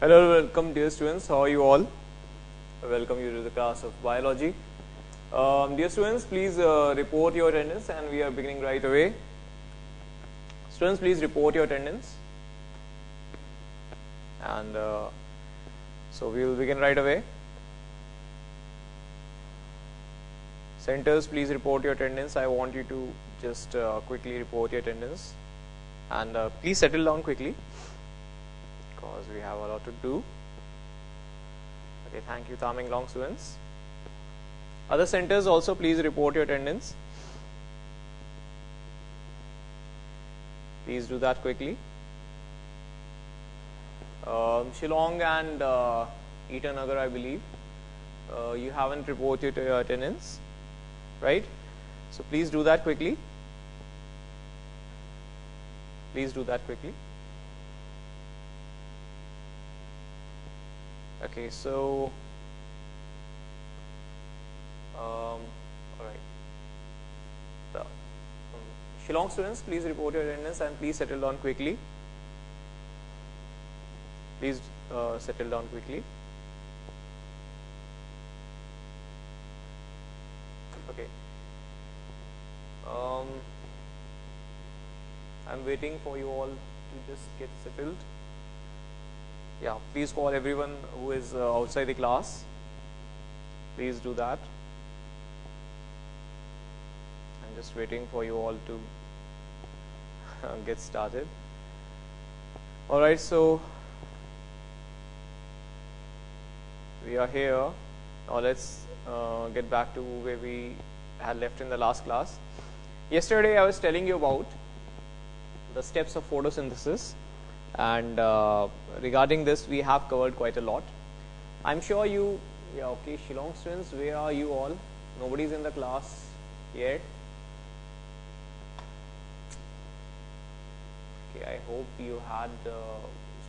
Hello, welcome dear students, how are you all? I welcome you to the class of biology. Dear students, please report your attendance and we are beginning right away. Students, please report your attendance. And so we will begin right away. Centers, please report your attendance. I want you to just quickly report your attendance. And please settle down quickly, because we have a lot to do. Okay, thank you, Taming Long students. Other centers also, please report your attendance. Please do that quickly. Shillong and Itanagar, I believe, you haven't reported your attendance, right? So please do that quickly. Please do that quickly. Okay, so all right. The Shillong students, please report your attendance and please settle down quickly. Please settle down quickly. Okay. I'm waiting for you all to just get settled. Yeah, please call everyone who is outside the class. Please do that. I'm just waiting for you all to get started. All right, so we are here. Now let's get back to where we had left in the last class. Yesterday I was telling you about the steps of photosynthesis, and regarding this we have covered quite a lot. I'm sure you, yeah, okay, Shillong students, where are you all? Nobody's in the class yet. Okay, I hope you had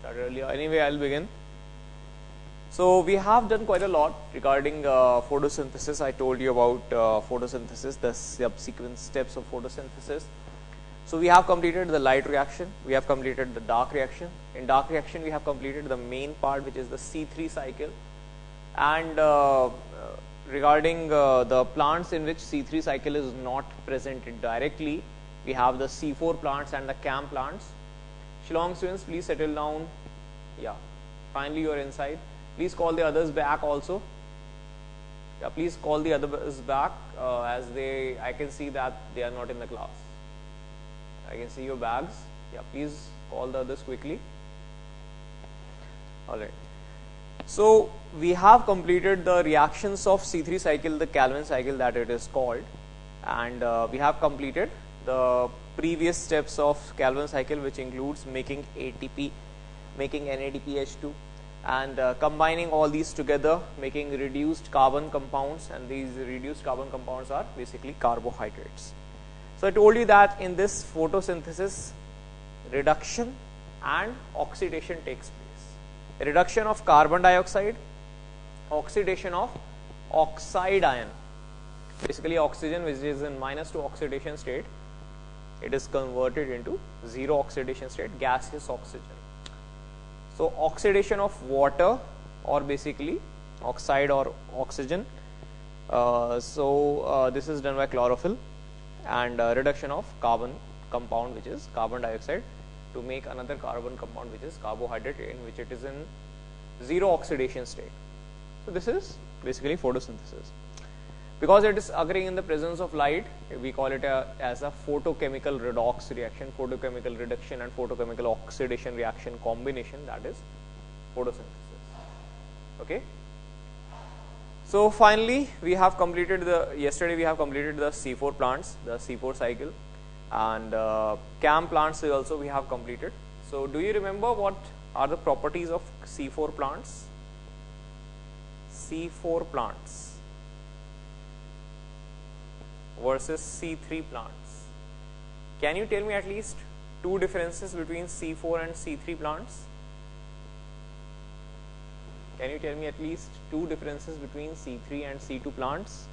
started earlier. Anyway, I'll begin. So we have done quite a lot regarding photosynthesis. I told you about photosynthesis, the subsequent steps of photosynthesis. So we have completed the light reaction, we have completed the dark reaction. In dark reaction we have completed the main part, which is the C3 cycle, and regarding the plants in which C3 cycle is not presented directly, we have the C4 plants and the CAM plants. Shillong students, please settle down. Yeah, finally you are inside. Please call the others back also. Yeah, please call the others back as I can see that they are not in the class. I can see your bags. Yeah, please call the others quickly. Alright. So we have completed the reactions of C3 cycle, the Calvin cycle that it is called, and we have completed the previous steps of Calvin cycle, which includes making ATP, making NADPH2, and combining all these together, making reduced carbon compounds, and these reduced carbon compounds are basically carbohydrates. So I told you that in this photosynthesis, reduction and oxidation takes place. Reduction of carbon dioxide, oxidation of oxide ion. Basically oxygen, which is in -2 oxidation state, it is converted into 0 oxidation state, gaseous oxygen. So oxidation of water, or basically oxide or oxygen. This is done by chlorophyll, and reduction of carbon compound, which is carbon dioxide, to make another carbon compound, which is carbohydrate, in which it is in 0 oxidation state. So this is basically photosynthesis. Because it is occurring in the presence of light, we call it as a photochemical redox reaction, photochemical reduction and photochemical oxidation reaction combination, that is photosynthesis. Okay. So finally, we have completed yesterday we have completed the C4 plants, the C4 cycle, and CAM plants also we have completed. So do you remember what are the properties of C4 plants? C4 plants versus C3 plants. Can you tell me at least two differences between C4 and C3 plants? Can you tell me at least two differences between C3 and C2 plants?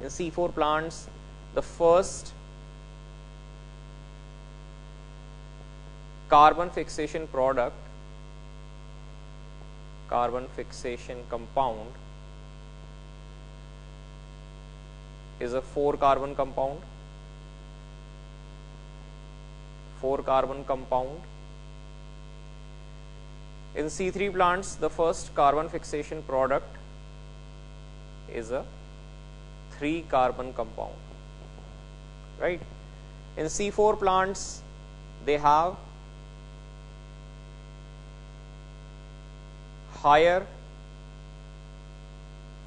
In C4 plants, the first carbon fixation product carbon fixation compound is a 4 carbon compound. 4 carbon compound. In C3 plants, the first carbon fixation product is a 3 carbon compound, right? In C4 plants, they have higher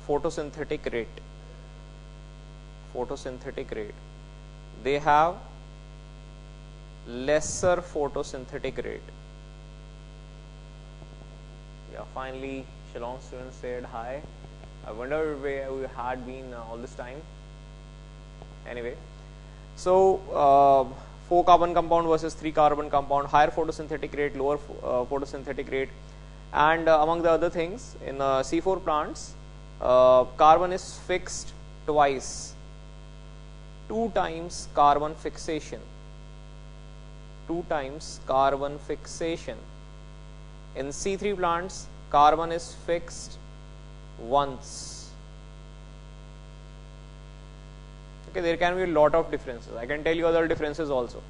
photosynthetic rate. They have lesser photosynthetic rate. Yeah, finally Shillong student said hi. I wonder where we had been all this time. Anyway, so 4 carbon compound versus 3 carbon compound, higher photosynthetic rate, lower photosynthetic rate, and among the other things, in C4 plants, carbon is fixed twice, 2 times carbon fixation. 2 times carbon fixation. In C3 plants, carbon is fixed once. Okay, there can be a lot of differences. I can tell you other differences also.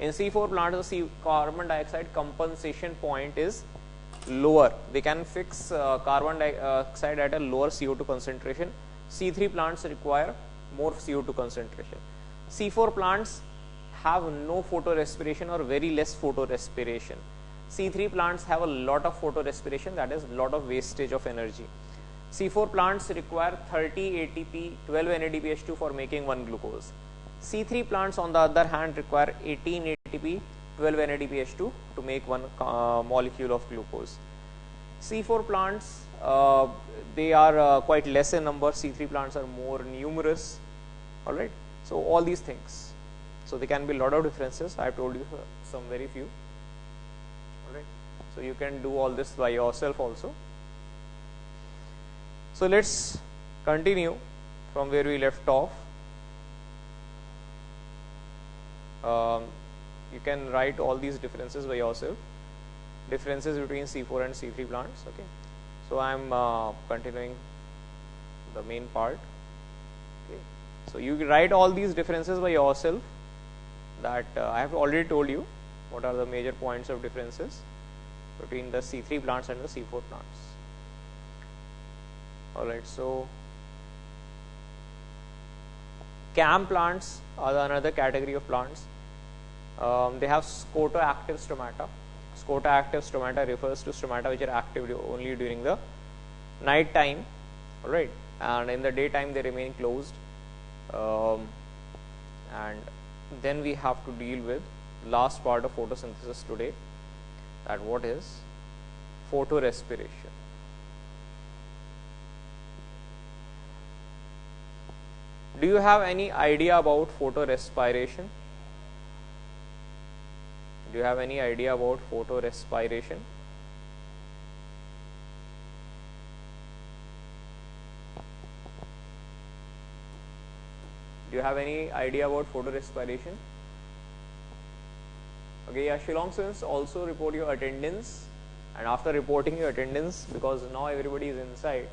In C4 plants, the carbon dioxide compensation point is lower. They can fix carbon dioxide at a lower CO2 concentration. C3 plants require more CO2 concentration. C4 plants have no photorespiration or very less photorespiration. C3 plants have a lot of photorespiration, that is lot of wastage of energy. C4 plants require 30 ATP, 12 NADPH2 for making 1 glucose. C3 plants on the other hand require 18 ATP, 12 NADPH2 to make 1 molecule of glucose. C4 plants, they are quite less in number. C3 plants are more numerous. Alright, so all these things. So there can be a lot of differences. I have told you some very few. Alright, so you can do all this by yourself also. So let's continue from where we left off. You can write all these differences by yourself. Differences between C4 and C3 plants. Okay, so I am continuing the main part. Okay, so you write all these differences by yourself. That I have already told you what are the major points of differences between the C3 plants and the C4 plants. Alright, so CAM plants are another category of plants. They have scotoactive stomata. Scotoactive stomata refers to stomata which are active only during the night time, alright, and in the daytime they remain closed. And then we have to deal with last part of photosynthesis today, that what is photorespiration. Do you have any idea about photorespiration? Do you have any idea about photorespiration? Do you have any idea about photorespiration? Okay, yeah, Shillong students, also report your attendance, and after reporting your attendance, because now everybody is inside,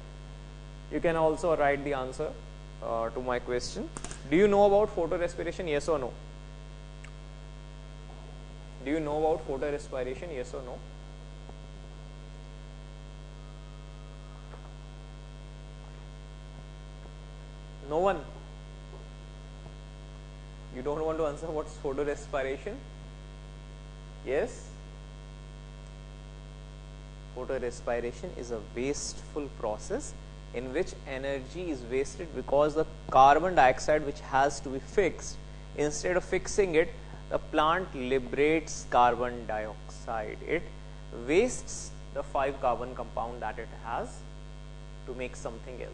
you can also write the answer to my question. Do you know about photorespiration, yes or no? Do you know about photorespiration, yes or no? No one? You don't want to answer what's photorespiration? Yes? Photorespiration is a wasteful process in which energy is wasted because the carbon dioxide which has to be fixed, instead of fixing it, the plant liberates carbon dioxide. It wastes the 5 carbon compound that it has to make something else.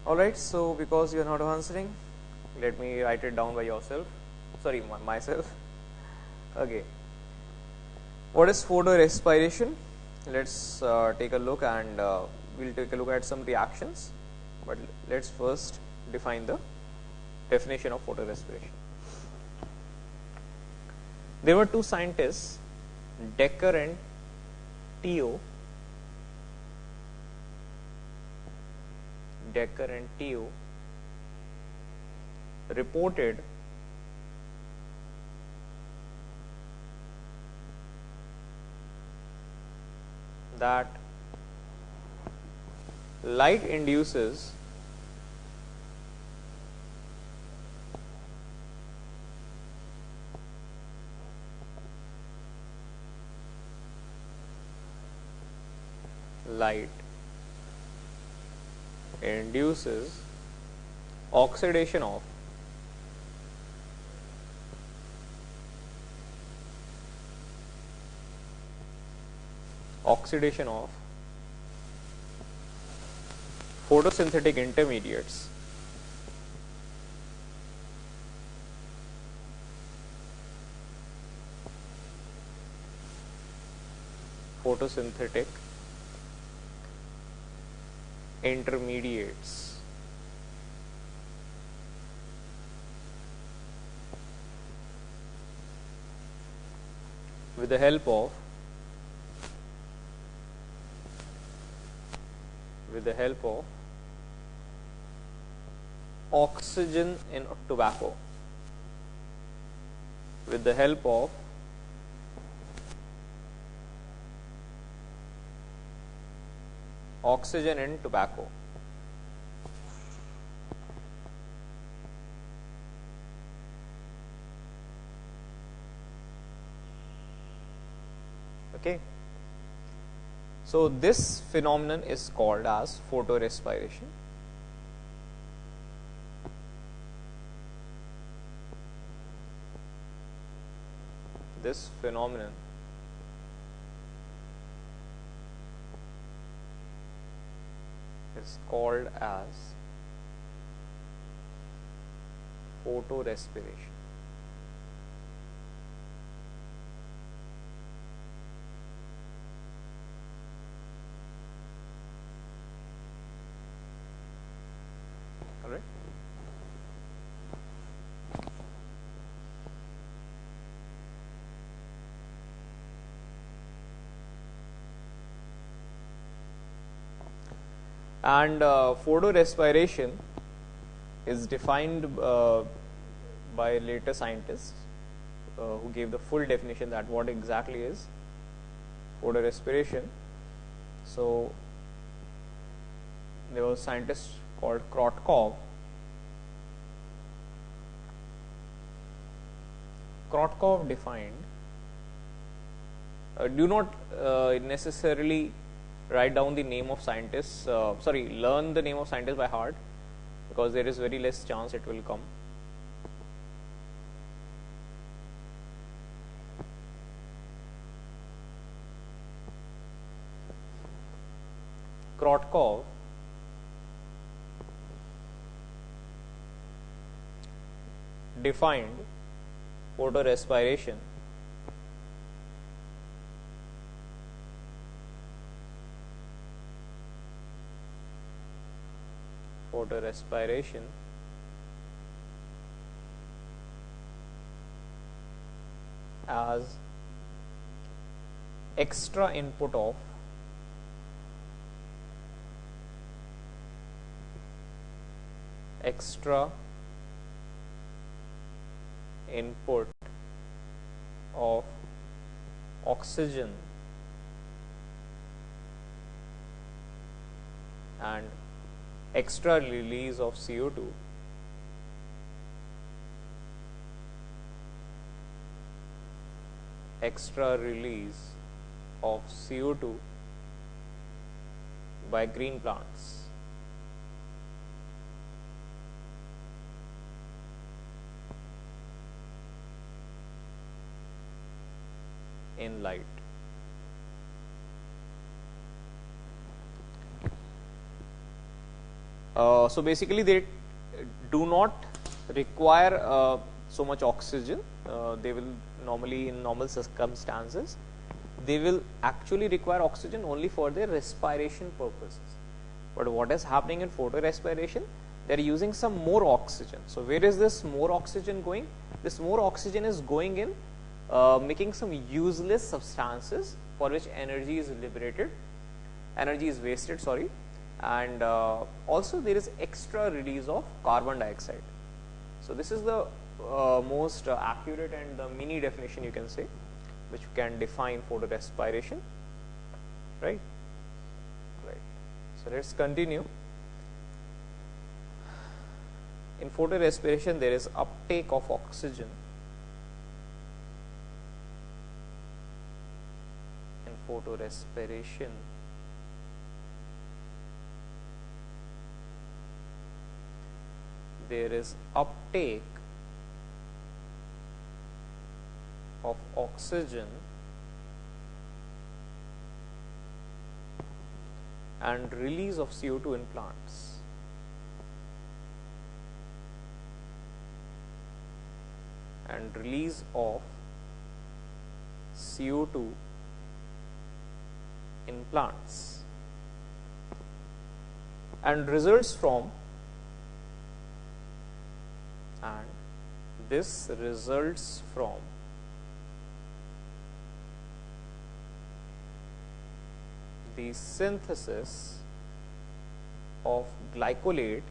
Alright, so because you are not answering, let me write it down by yourself. Sorry, myself. Okay. What is photorespiration? Let's take a look, and we'll take a look at some reactions. But let's first define the definition of photorespiration. There were 2 scientists, Decker and Teo, Decker and Teo reported that light induces oxidation of photosynthetic intermediates with the help of oxygen in tobacco. With the help of oxygen in tobacco. Okay. So this phenomenon is called as photorespiration. This phenomenon is called as photorespiration. All right. And photorespiration is defined by later scientists who gave the full definition that what exactly is photorespiration. So there was a scientist called Krotkov. Krotkov defined, do not necessarily write down the name of scientists, learn the name of scientists by heart, because there is very less chance it will come. Krotkov defined photorespiration as extra input of oxygen and extra release of CO2 by green plants. In light. So basically they do not require so much oxygen. They will normally, in normal circumstances, they will actually require oxygen only for their respiration purposes. But what is happening in photorespiration? They are using some more oxygen. So where is this more oxygen going? This more oxygen is going in making some useless substances for which energy is wasted, and also there is extra release of carbon dioxide. So this is the most accurate and the mini definition you can say, which can define photorespiration, right? Right. So let's continue. In photorespiration, there is uptake of oxygen. In photorespiration, there is uptake of oxygen and release of CO2 in plants. And release of CO2 in plants, and results from, and this results from the synthesis of glycolate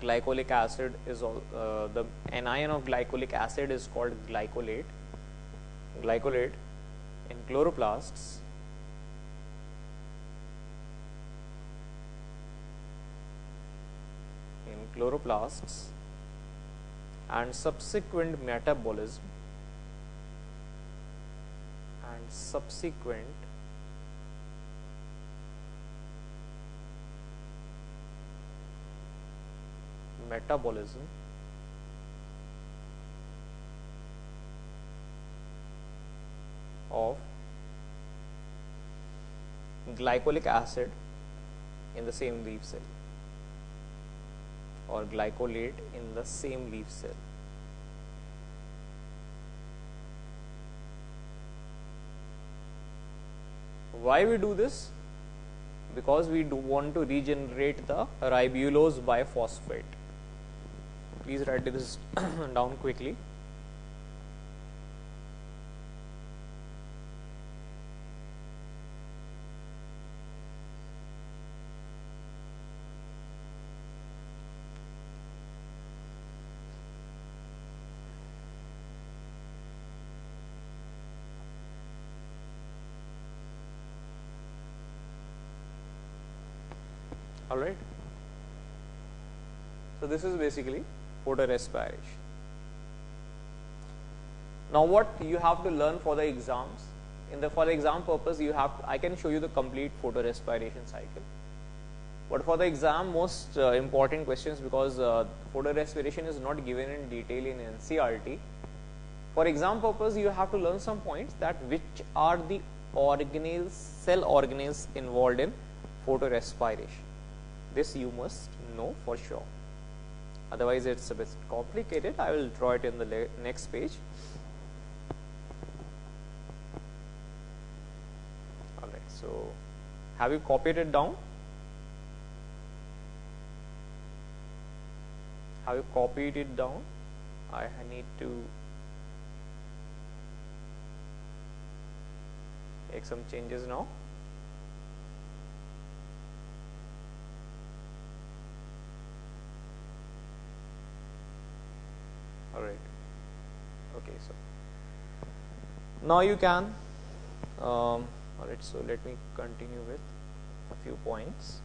glycolic acid is all, the anion of glycolic acid is called glycolate in chloroplasts, and subsequent metabolism of glycolic acid in the same leaf cell, or glycolate in the same leaf cell. Why we do this? Because we do want to regenerate the ribulose biphosphate. Please write this down quickly. All right. So this is basically photorespiration. Now what you have to learn for the exams, for the exam purpose, I can show you the complete photorespiration cycle. But for the exam, most important questions, because photorespiration is not given in detail in NCERT. For exam purpose, you have to learn some points, that which are the cell organelles involved in photorespiration. This you must know for sure. Otherwise, it's a bit complicated. I will draw it in the next page. All right. So, have you copied it down? Have you copied it down? I need to make some changes now. All right. Okay, so now you can. All right. So let me continue with a few points.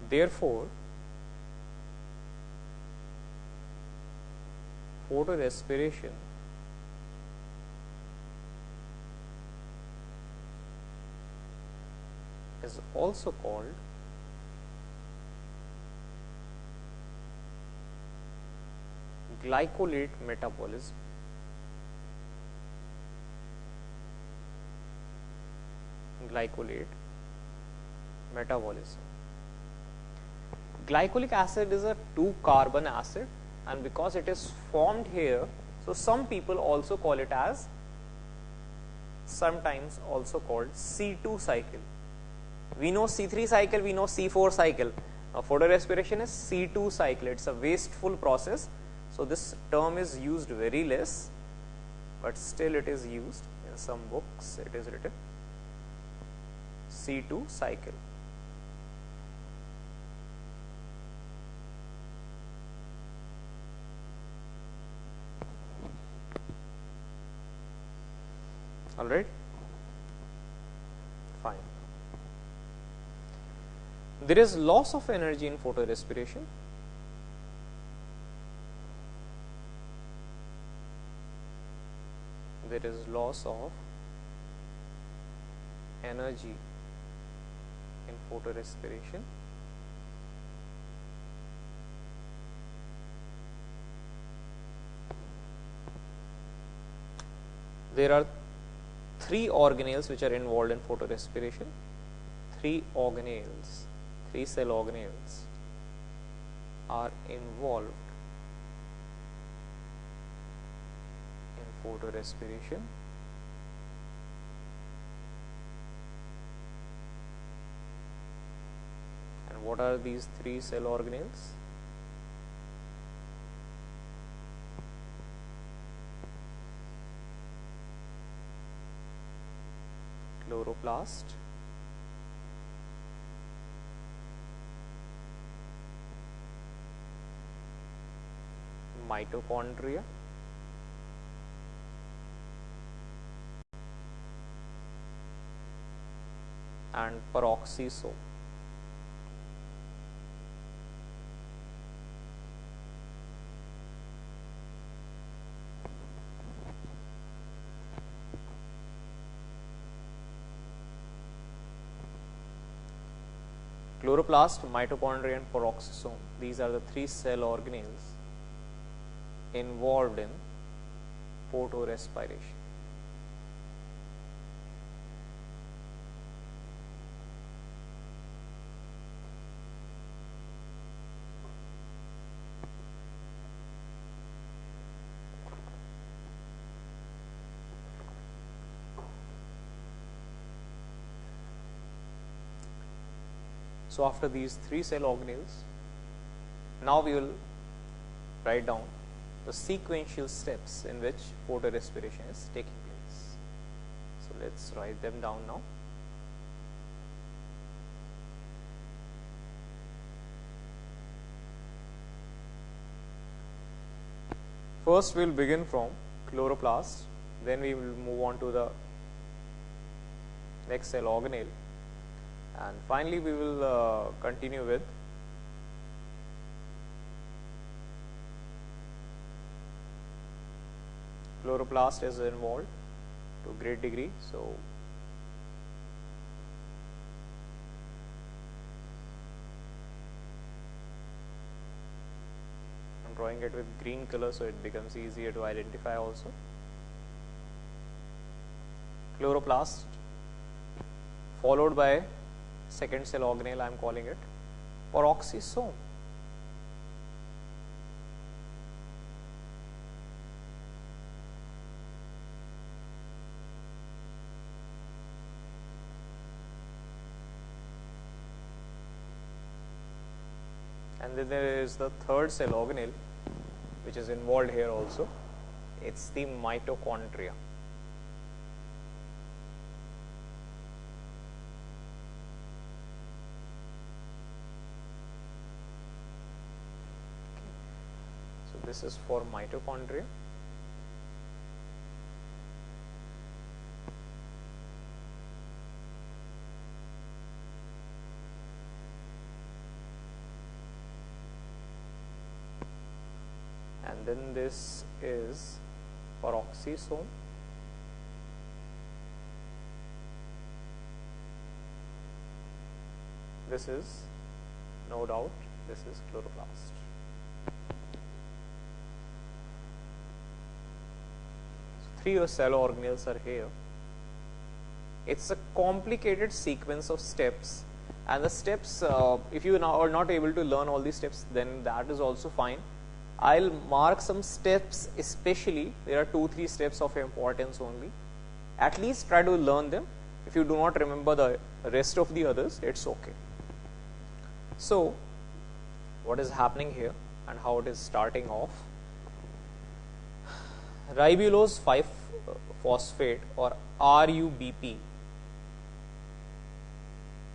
Therefore, photorespiration is also called glycolate metabolism. Glycolic acid is a 2-carbon acid, and because it is formed here, so some people also call it as, sometimes also called C2 cycle. We know C3 cycle, we know C4 cycle, Photorespiration is C2 cycle. It's a wasteful process. So this term is used very less, but still it is used in some books. It is written C2 cycle. All right, fine. There is loss of energy in photorespiration. There is loss of energy in photorespiration. There are three organelles which are involved in photorespiration. Three organelles, 3 cell organelles are involved in photorespiration. And what are these 3 cell organelles? Chloroplast, mitochondria, and peroxisome. Chloroplast, mitochondria, and peroxisome. These are the 3 cell organelles involved in photorespiration. So after these 3 cell organelles, now we will write down the sequential steps in which photorespiration is taking place. So let's write them down now. First we will begin from chloroplast, then we will move on to the next cell organelle, and finally we will continue with chloroplast is involved to a great degree. So I'm drawing it with green color so it becomes easier to identify also. Chloroplast followed by second cell organelle, I am calling it peroxisome. And then there is the third cell organelle which is involved here also. It's the mitochondria. So this is for mitochondria. And then this is peroxisome. This is, no doubt, this is chloroplast. So 3 cell organelles are here. It's a complicated sequence of steps, and the steps, if you are not able to learn all these steps, then that is also fine. I'll mark some steps, especially there are 2-3 steps of importance only. At least try to learn them. If you do not remember the rest of the others, it's okay. So what is happening here and how it is starting off. Ribulose 5-phosphate or RUBP,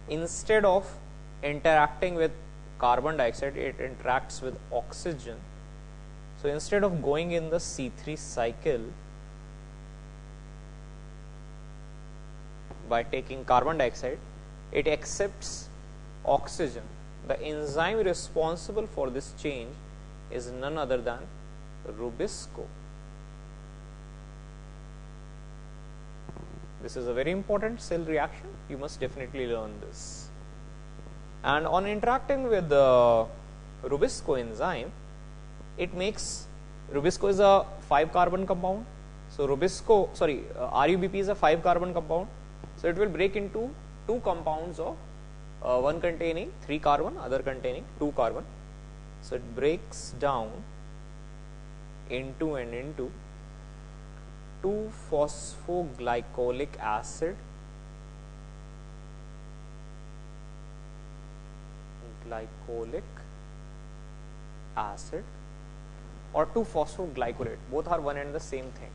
instead of interacting with carbon dioxide, it interacts with oxygen. So instead of going in the C3 cycle by taking carbon dioxide, it accepts oxygen. The enzyme responsible for this change is none other than Rubisco. This is a very important cell reaction. You must definitely learn this. And on interacting with the Rubisco enzyme, it makes, Rubisco is a 5-carbon compound. So RUBP is a 5-carbon compound. So it will break into 2 compounds of one containing 3 carbon, other containing 2 carbon. So it breaks down into 2-phosphoglycolic acid, or 2-phosphoglycolate. Both are one and the same thing.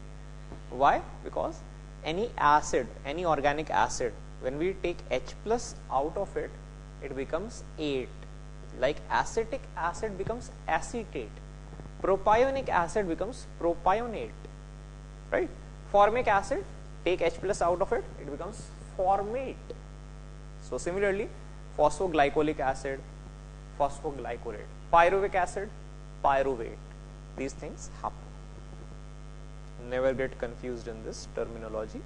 Why? Because any acid, any organic acid, when we take H plus out of it, it becomes ate. Like acetic acid becomes acetate, propionic acid becomes propionate, right? Formic acid, take H plus out of it, it becomes formate. So similarly, phosphoglycolic acid, phosphoglycolate, pyruvic acid, pyruvate. These things happen. Never get confused in this terminology.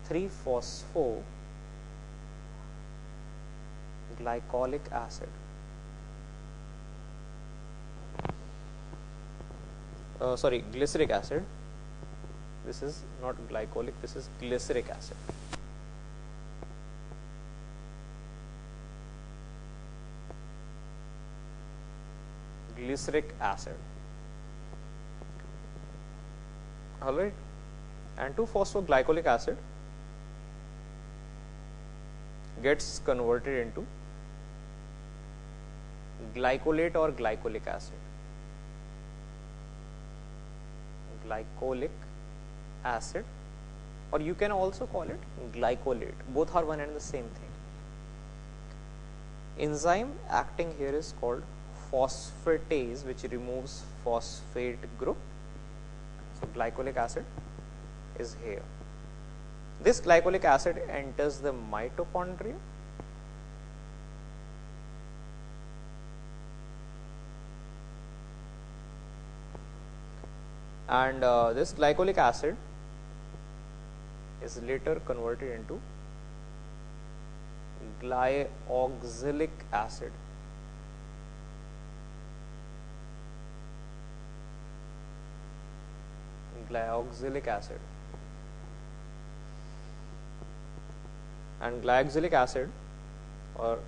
3-phosphoglycolic acid. Glyceric acid. This is not glycolic, this is glyceric acid. Glyceric acid. Alright. And 2-phosphoglycolic acid gets converted into glycolate or glycolic acid. Glycolic acid, or you can also call it glycolate. Both are one and the same thing. Enzyme acting here is called phosphatase, which removes phosphate group. So glycolic acid is here. This glycolic acid enters the mitochondria and this glycolic acid is later converted into glyoxylic acid. Glyoxylic acid. And glyoxylic acid, or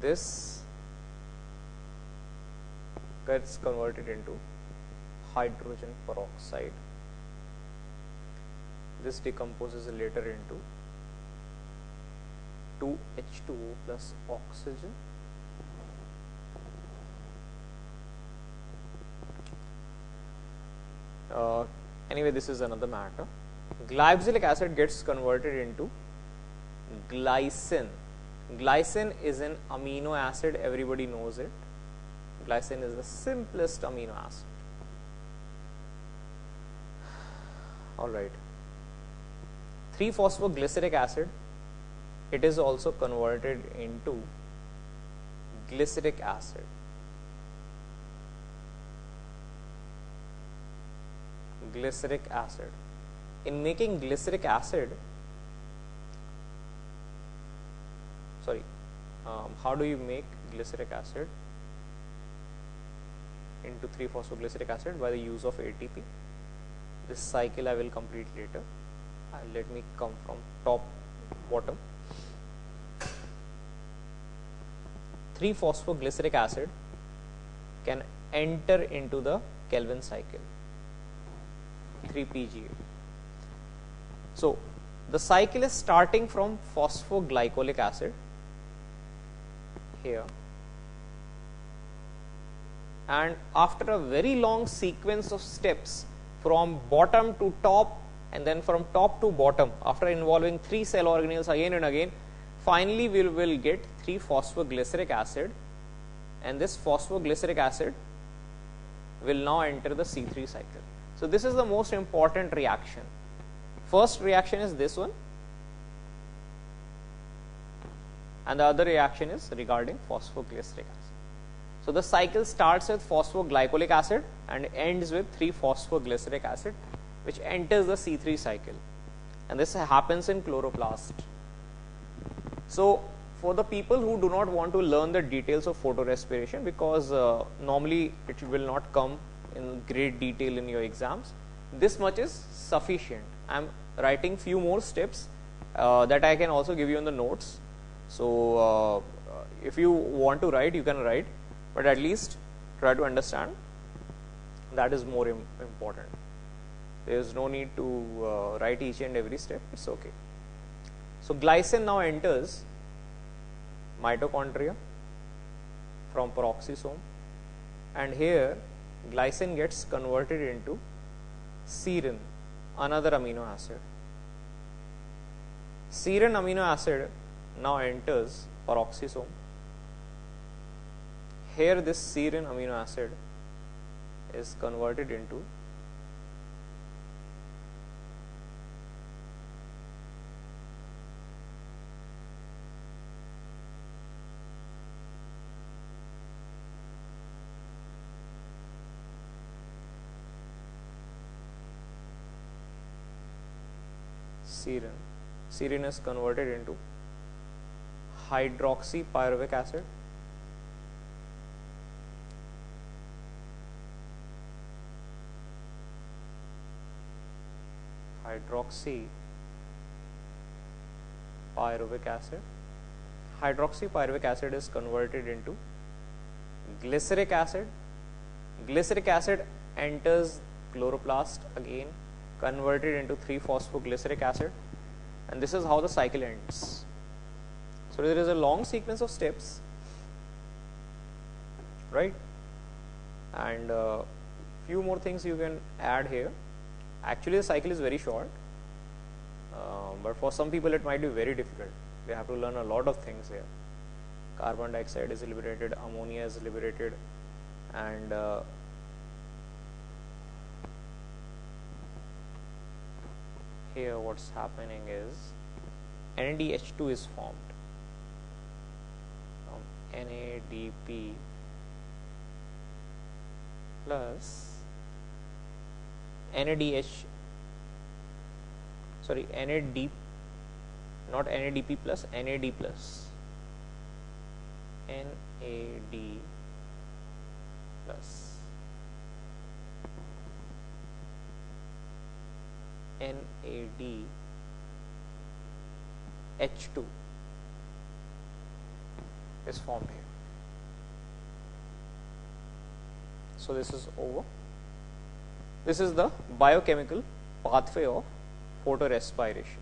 this gets converted into hydrogen peroxide. This decomposes later into 2H2O plus oxygen. Anyway, this is another matter. Glyoxylic acid gets converted into glycine. Glycine is an amino acid, everybody knows it. Glycine is the simplest amino acid. Alright. 3-phosphoglyceric acid, it is also converted into glyceric acid. Glyceric acid. In making glyceric acid, how do you make glyceric acid into 3-phosphoglyceric acid? By the use of ATP. This cycle I will complete later. Let me come from top bottom. 3-phosphoglyceric acid can enter into the Calvin cycle. 3-PGA. So the cycle is starting from phosphoglycolic acid here, and after a very long sequence of steps from bottom to top and then from top to bottom, after involving 3 cell organelles again and again, finally we will get 3-phosphoglyceric acid, and this phosphoglyceric acid will now enter the C3 cycle. So this is the most important reaction. First reaction is this one, and the other reaction is regarding phosphoglyceric acid. So the cycle starts with phosphoglycolic acid and ends with 3-phosphoglyceric acid, which enters the C3 cycle, and this happens in chloroplast. So for the people who do not want to learn the details of photorespiration, because normally it will not come in great detail in your exams, this much is sufficient. I am writing few more steps that I can also give you in the notes. So if you want to write, you can write, but at least try to understand. That is more important. There is no need to write each and every step. It's okay. So glycine now enters mitochondria from peroxisome, and here glycine gets converted into serine, another amino acid. Serine amino acid now enters peroxisome. Here this serine amino acid is converted into serine. Serine is converted into hydroxypyruvic acid, hydroxypyruvic acid. Hydroxypyruvic acid is converted into glyceric acid. Glyceric acid enters chloroplast again, converted into 3-phosphoglyceric acid, and this is how the cycle ends. So there is a long sequence of steps, right? And few more things you can add here. Actually the cycle is very short, but for some people it might be very difficult. They have to learn a lot of things here. Carbon dioxide is liberated, ammonia is liberated, and here what's happening is NADH2 is formed. NADP plus NAD, not NADP plus, NAD plus, NAD plus, NADH2 is formed here. So this is over. This is the biochemical pathway of photorespiration.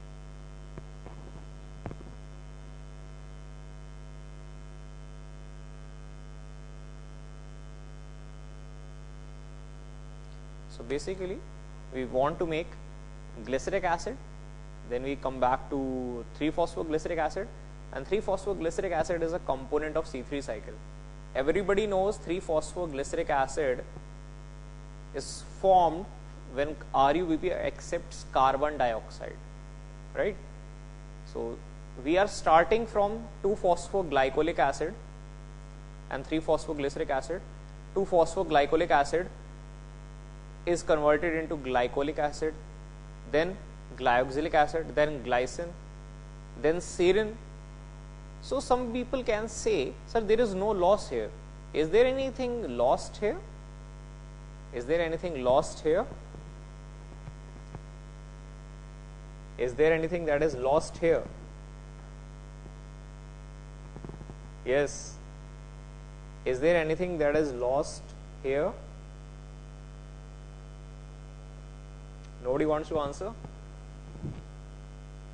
So basically we want to make glyceric acid, then we come back to 3-phosphoglyceric acid, and 3-phosphoglyceric acid is a component of C3 cycle. Everybody knows 3-phosphoglyceric acid is formed when RUBP accepts carbon dioxide, right? So we are starting from 2-phosphoglycolic acid and 3-phosphoglyceric acid. 2-phosphoglycolic acid is converted into glycolic acid, then glyoxylic acid, then glycine, then serine. So some people can say, sir, there is no loss here. Is there anything lost here? Is there anything lost here? Is there anything that is lost here? Yes. Is there anything that is lost here? Nobody wants to answer?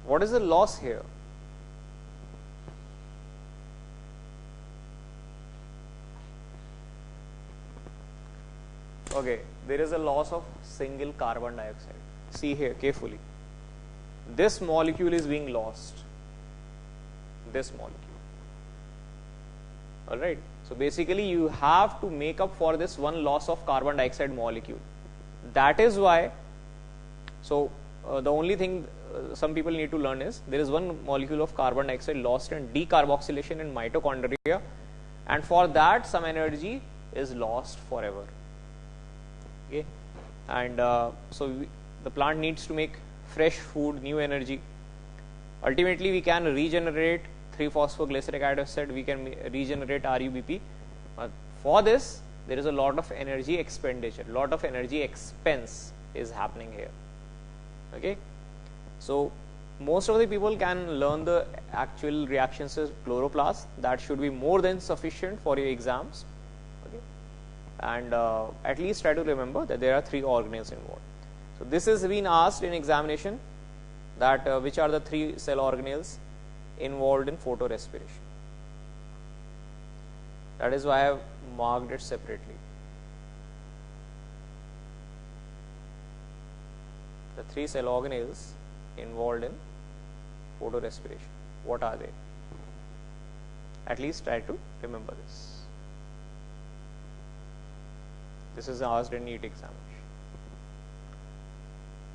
What is the loss here? Okay, there is a loss of single carbon dioxide. See here carefully. This molecule is being lost. This molecule. Alright. So basically you have to make up for this one loss of carbon dioxide molecule. That is why, so the only thing some people need to learn is there is one molecule of carbon dioxide lost in decarboxylation in mitochondria, and for that some energy is lost forever. Okay, and the plant needs to make fresh food, new energy. Ultimately we can regenerate 3-phosphoglyceric acid, we can regenerate RUBP. For this there is a lot of energy expenditure, lot of energy expense is happening here. Okay, so most of the people can learn the actual reactions as chloroplast. That should be more than sufficient for your exams. Okay, and at least try to remember that there are 3 organelles involved. So this is been asked in examination, that which are the 3 cell organelles involved in photorespiration. That is why I have marked it separately. The 3 cell organelles involved in photorespiration. What are they? At least try to remember this. This is asked in NEET examination.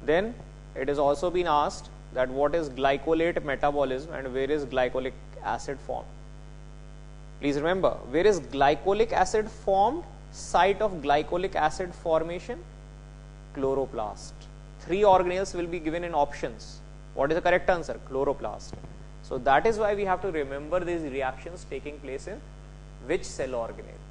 Then it has also been asked that what is glycolate metabolism and where is glycolic acid formed. Please remember, where is glycolic acid formed? Site of glycolic acid formation, chloroplast. 3 organelles will be given in options. What is the correct answer? Chloroplast. So that is why we have to remember these reactions taking place in which cell organelle.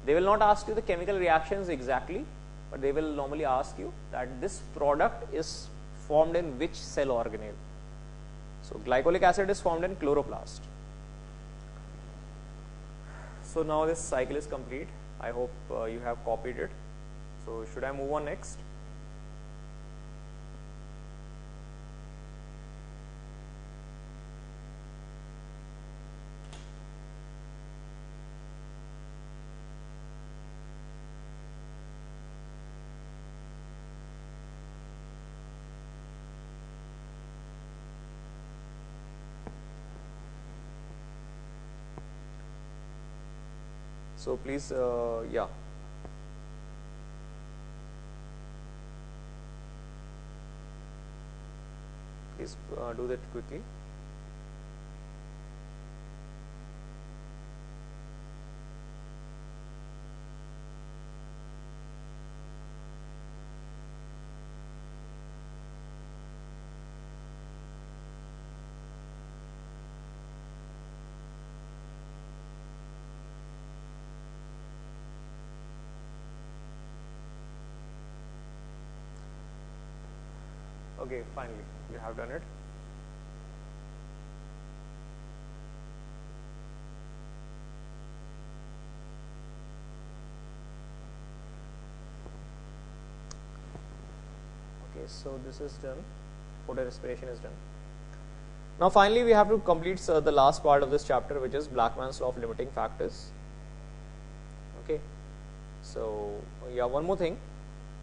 They will not ask you the chemical reactions exactly, but they will normally ask you that this product is formed in which cell organelle. So glycolic acid is formed in chloroplast. So now this cycle is complete. I hope you have copied it. So should I move on next? So please, yeah. Please do that quickly. Okay, finally, you have done it. Okay, so this is done. Photorespiration is done. Now finally we have to complete the last part of this chapter, which is Blackman's law of limiting factors. Okay, so yeah, one more thing.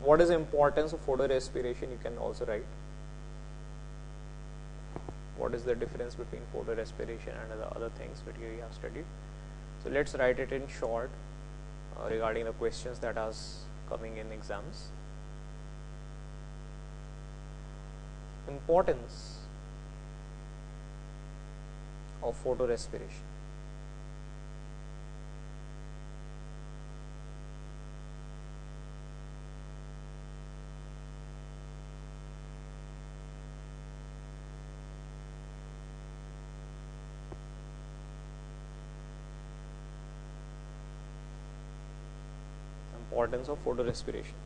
What is the importance of photorespiration? You can also write. What is the difference between photorespiration and the other things that you have studied? So let's write it in short regarding the questions that are coming in exams. Importance of photorespiration. Importance of photorespiration.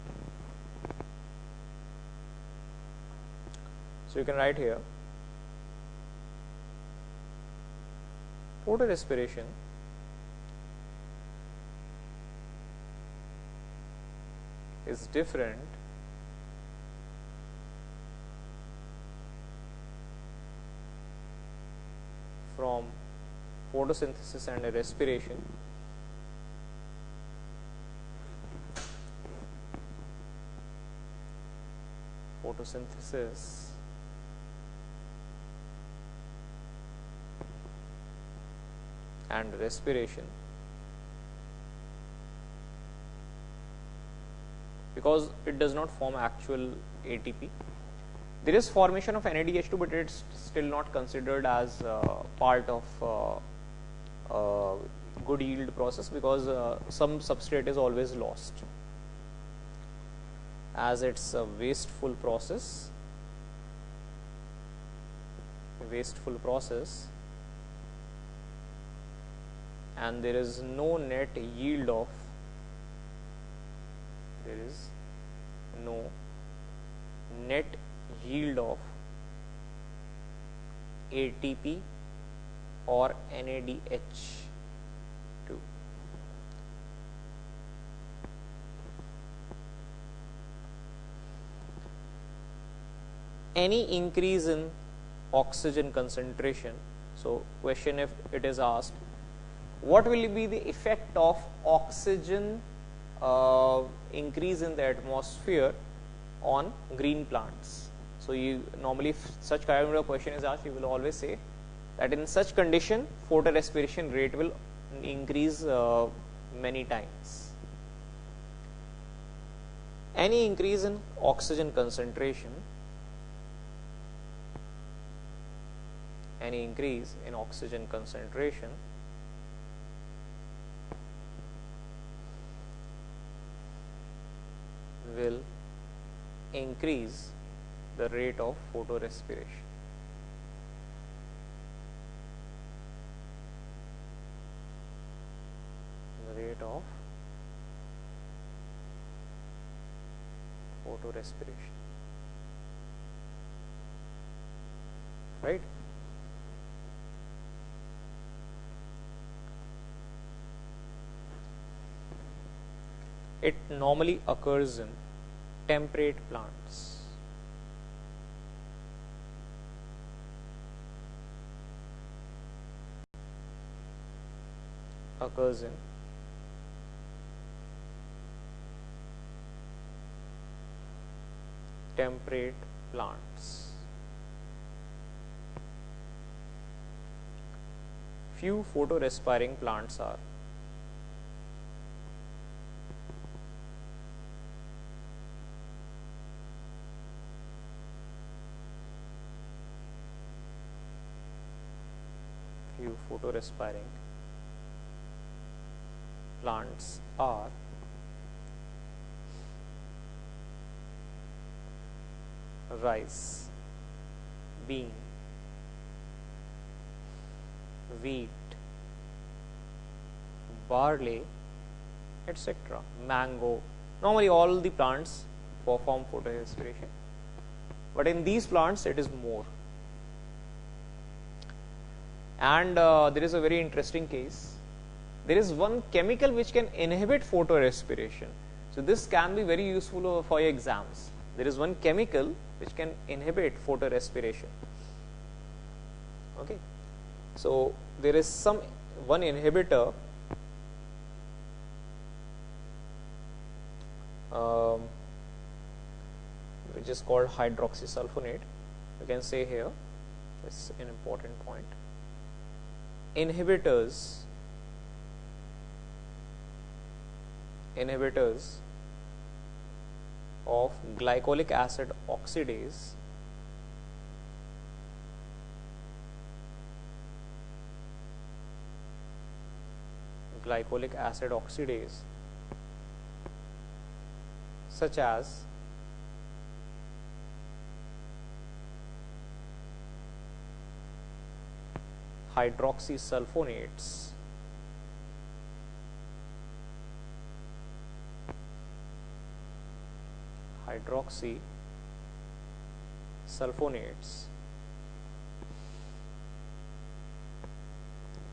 So you can write here, photorespiration is different photosynthesis and respiration. Photosynthesis and respiration, because it does not form actual ATP. There is formation of NADH2, but it's still not considered as part of good yield process, because some substrate is always lost, as it's a wasteful process. And there is no net yield of ATP or NADH2. Any increase in oxygen concentration. So question, if it is asked, what will be the effect of oxygen increase in the atmosphere on green plants? So you normally, if such kind of a question is asked, you will always say that in such condition photorespiration rate will increase many times. Any increase in oxygen concentration, will increase the rate of photorespiration. Right? It normally occurs in temperate plants. Few photorespiring plants are rice, bean, wheat, barley, etc. Mango. Normally all the plants perform photorespiration, but in these plants it is more. And there is a very interesting case. There is one chemical which can inhibit photorespiration. So this can be very useful for your exams. There is one chemical which can inhibit photorespiration. Okay. So there is one inhibitor which is called hydroxysulfonate. You can say here, this is an important point. Inhibitors of glycolic acid oxidase such as hydroxysulfonates,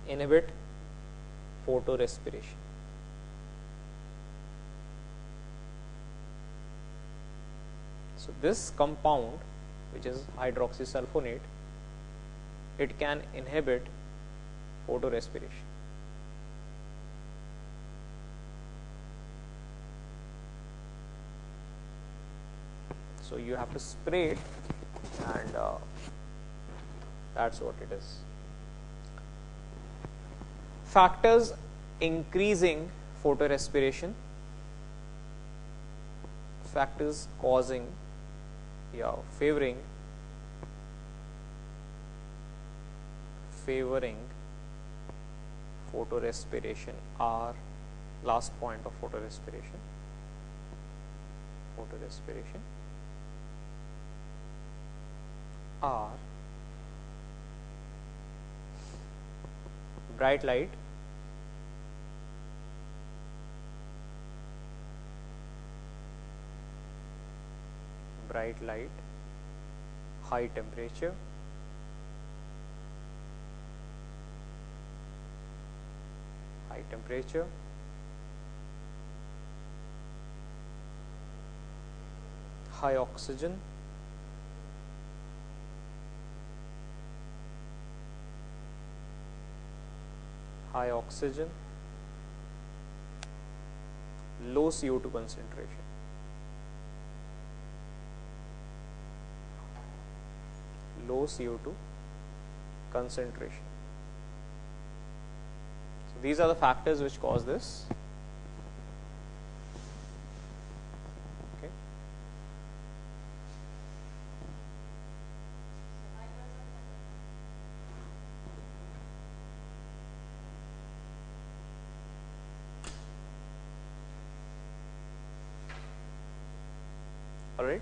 inhibit photorespiration. So this compound, which is hydroxysulfonate, it can inhibit photorespiration. So you have to spray it, and that's what it is. Factors increasing photorespiration, factors causing, favoring photorespiration are, last point of photorespiration are bright light, high temperature, high oxygen, low CO2 concentration. So these are the factors which cause this. Okay. All right.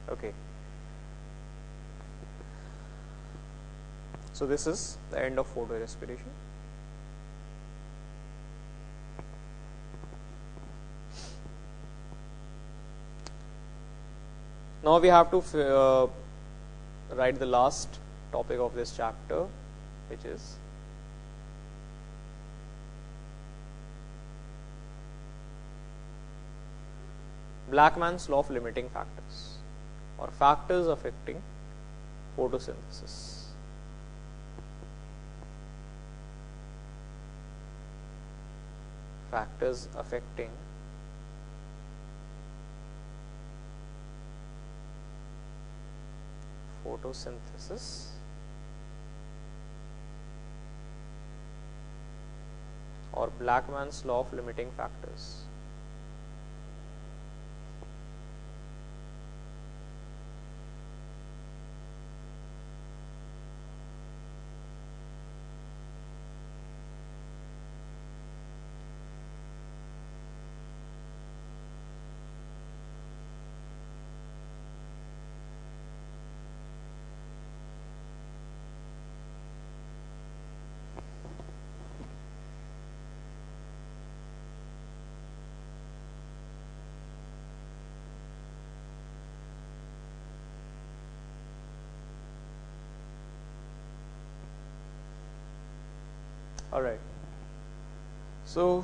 Okay. So this is the end of photorespiration. Now we have to write the last topic of this chapter, which is Blackman's law of limiting factors, or factors affecting photosynthesis. Factors affecting photosynthesis or Blackman's law of limiting factors. All right. So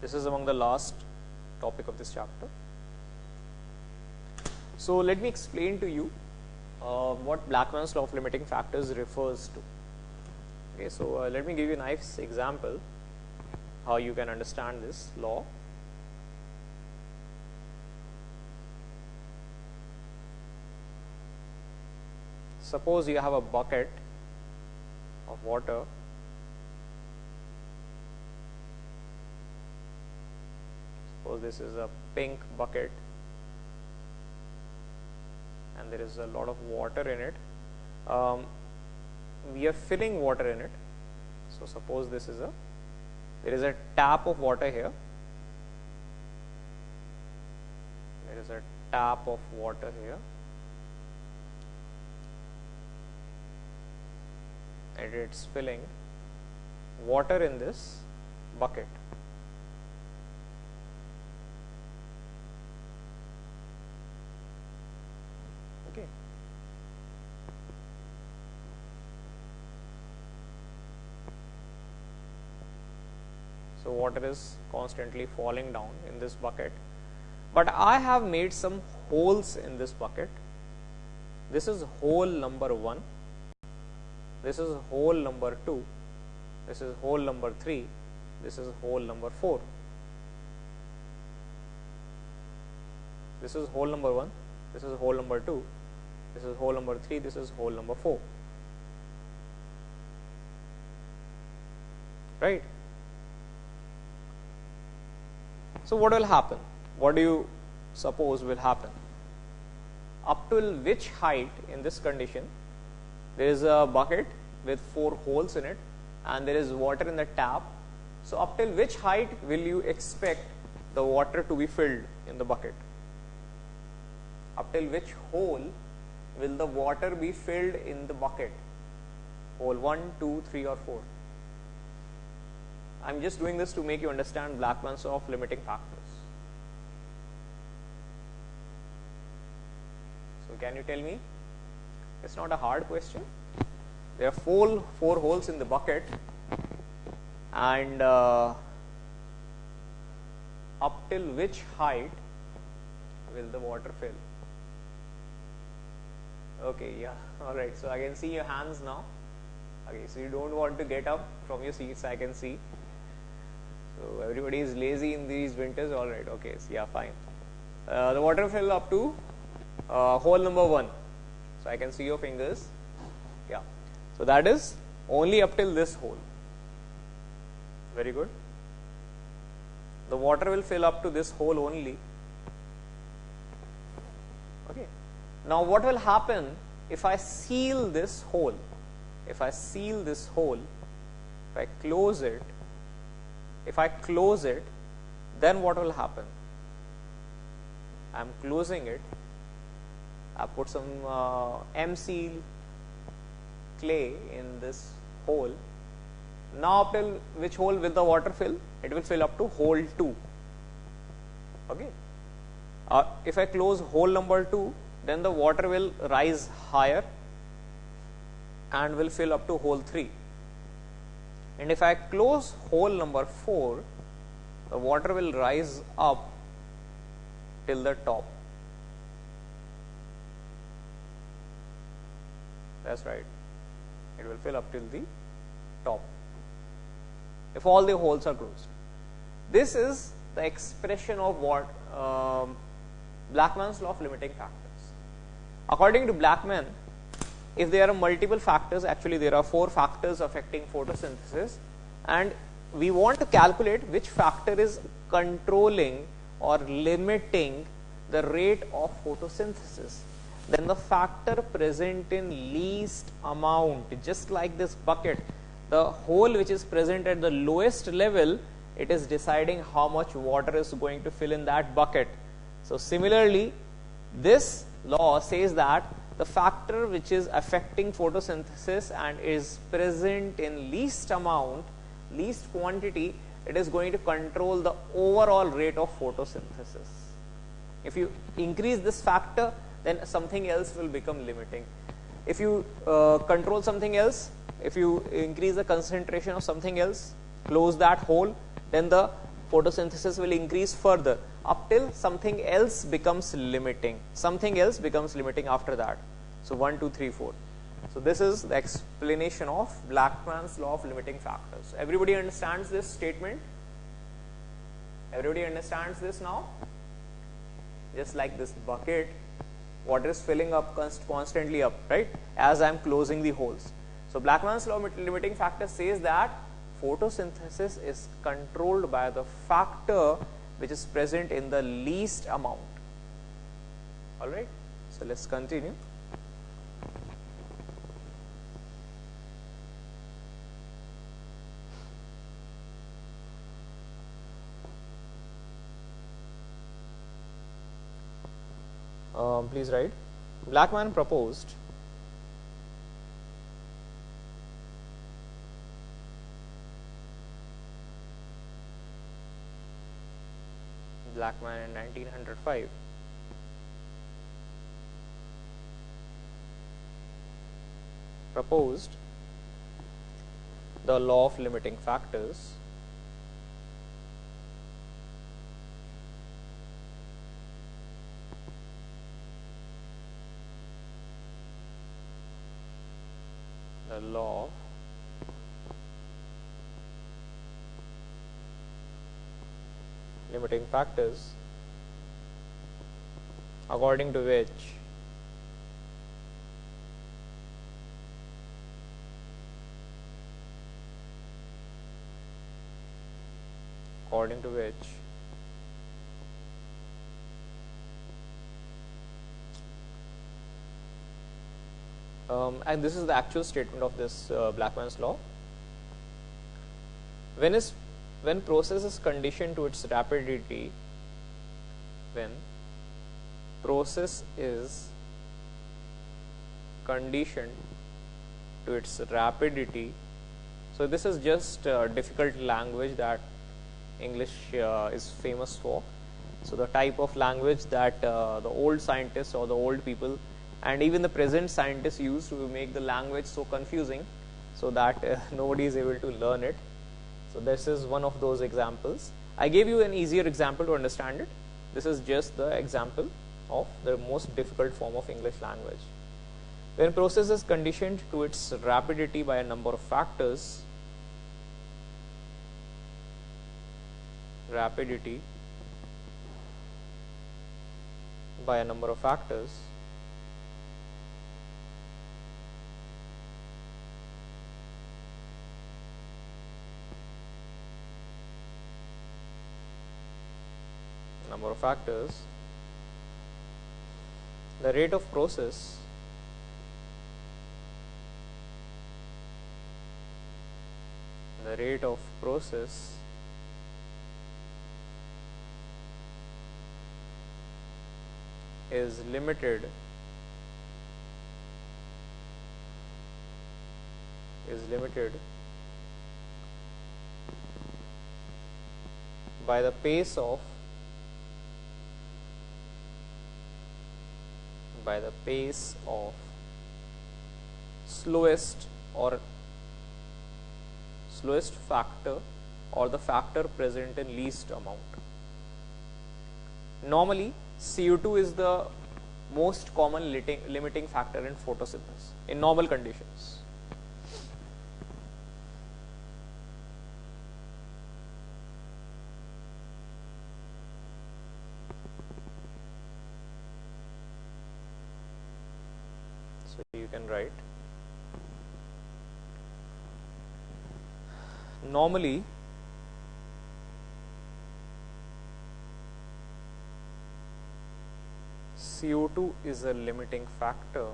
this is among the last topic of this chapter. So let me explain to you what Blackman's law of limiting factors refers to. Okay, so let me give you a nice example how you can understand this law. Suppose you have a bucket of water. Suppose this is a pink bucket and there is a lot of water in it. We are filling water in it. So suppose there is a tap of water here. There is a tap of water here. And it's filling water in this bucket. Okay. the water is constantly falling down in this bucket, but I have made some holes in this bucket. This is hole number 1, this is hole number 2, this is hole number 3, this is hole number 4. This is hole number 1, this is hole number 2, this is hole number 3, this is hole number 4. Right? So, what will happen? What do you suppose will happen? Up till which height in this condition? There is a bucket with 4 holes in it and there is water in the tap. So, up till which height will you expect the water to be filled in the bucket? Up till which hole will the water be filled in the bucket? Hole 1, 2, 3 or 4? I am just doing this to make you understand Blackman's law of limiting factors. So, can you tell me? It is not a hard question. There are 4 holes in the bucket and up till which height will the water fill? Okay, yeah, alright. So, I can see your hands now. Okay, so you do not want to get up from your seats, I can see. So, everybody is lazy in these winters, alright, okay, so yeah, fine. The water fill up to hole number 1. So, I can see your fingers, yeah. So, that is only up till this hole, very good. The water will fill up to this hole only, okay. Now, what will happen if I seal this hole? If I seal this hole, if I close it, then what will happen? I am closing it, I put some M-seal clay in this hole. Now, up till which hole will the water fill? It will fill up to hole 2. Okay. If I close hole number 2, then the water will rise higher and will fill up to hole 3. And if I close hole number 4, the water will rise up till the top. That is right. It will fill up till the top if all the holes are closed. This is the expression of what Blackman's law of limiting factors. According to Blackman, if there are multiple factors, actually there are 4 factors affecting photosynthesis, and we want to calculate which factor is controlling or limiting the rate of photosynthesis, then the factor present in least amount, just like this bucket, the hole which is present at the lowest level, it is deciding how much water is going to fill in that bucket. So, similarly, this law says that the factor which is affecting photosynthesis and is present in least amount, least quantity, it is going to control the overall rate of photosynthesis. If you increase this factor, then something else will become limiting. If you control something else, if you increase the concentration of something else, close that hole, then the photosynthesis will increase further up till something else becomes limiting. Something else becomes limiting after that. So, 1, 2, 3, 4. So, this is the explanation of Blackman's law of limiting factors. Everybody understands this statement? Everybody understands this now? Just like this bucket, water is filling up constantly up, right, as I am closing the holes. So, Blackman's law of limiting factor says that photosynthesis is controlled by the factor which is present in the least amount. Alright. So, let us continue. Please write. Blackman proposed Blackman in 1905 proposed the law of limiting factors the law of limiting factors according to which and this is the actual statement of this Blackman's law. When process is conditioned to its rapidity, when process is conditioned to its rapidity, so this is just difficult language that English is famous for. So the type of language that the old scientists or the old people and even the present scientists use to make the language so confusing so that nobody is able to learn it. So this is one of those examples. I gave you an easier example to understand it. This is just the example of the most difficult form of English language. When process is conditioned to its rapidity by a number of factors, the rate of process is limited by the pace of slowest factor or the factor present in least amount. Normally CO2 is the most common limiting factor in photosynthesis in normal conditions. So you can write normally CO2 is a limiting factor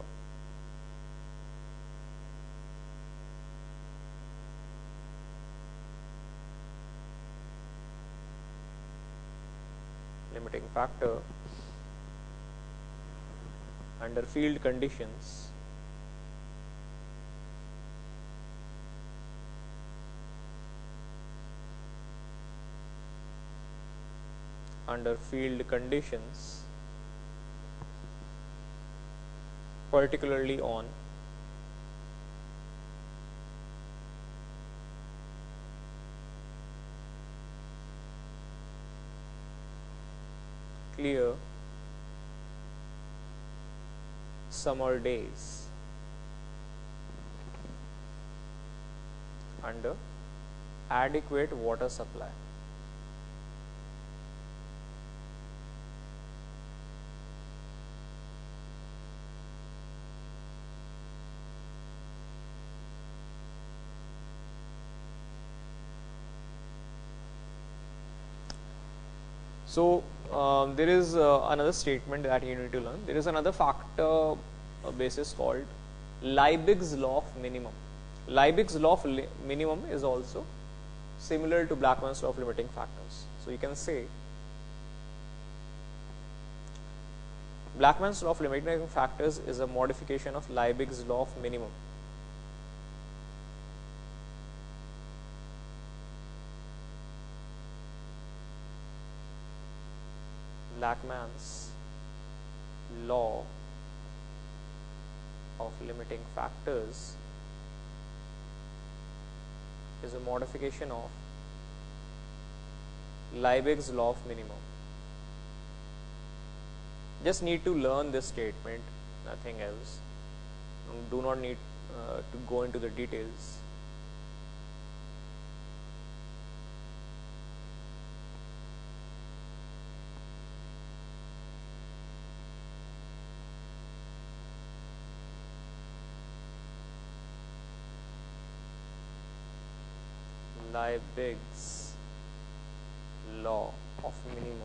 under field conditions particularly on clear summer days under adequate water supply. So there is another statement that you need to learn. There is another factor basis called Liebig's law of minimum. Liebig's law of minimum is also similar to Blackman's law of limiting factors. So you can say Blackman's law of limiting factors is a modification of Liebig's law of minimum. Blackman's law of limiting factors is a modification of Liebig's law of minimum. Just need to learn this statement, nothing else. Do not need to go into the details. Liebig's law of minimum.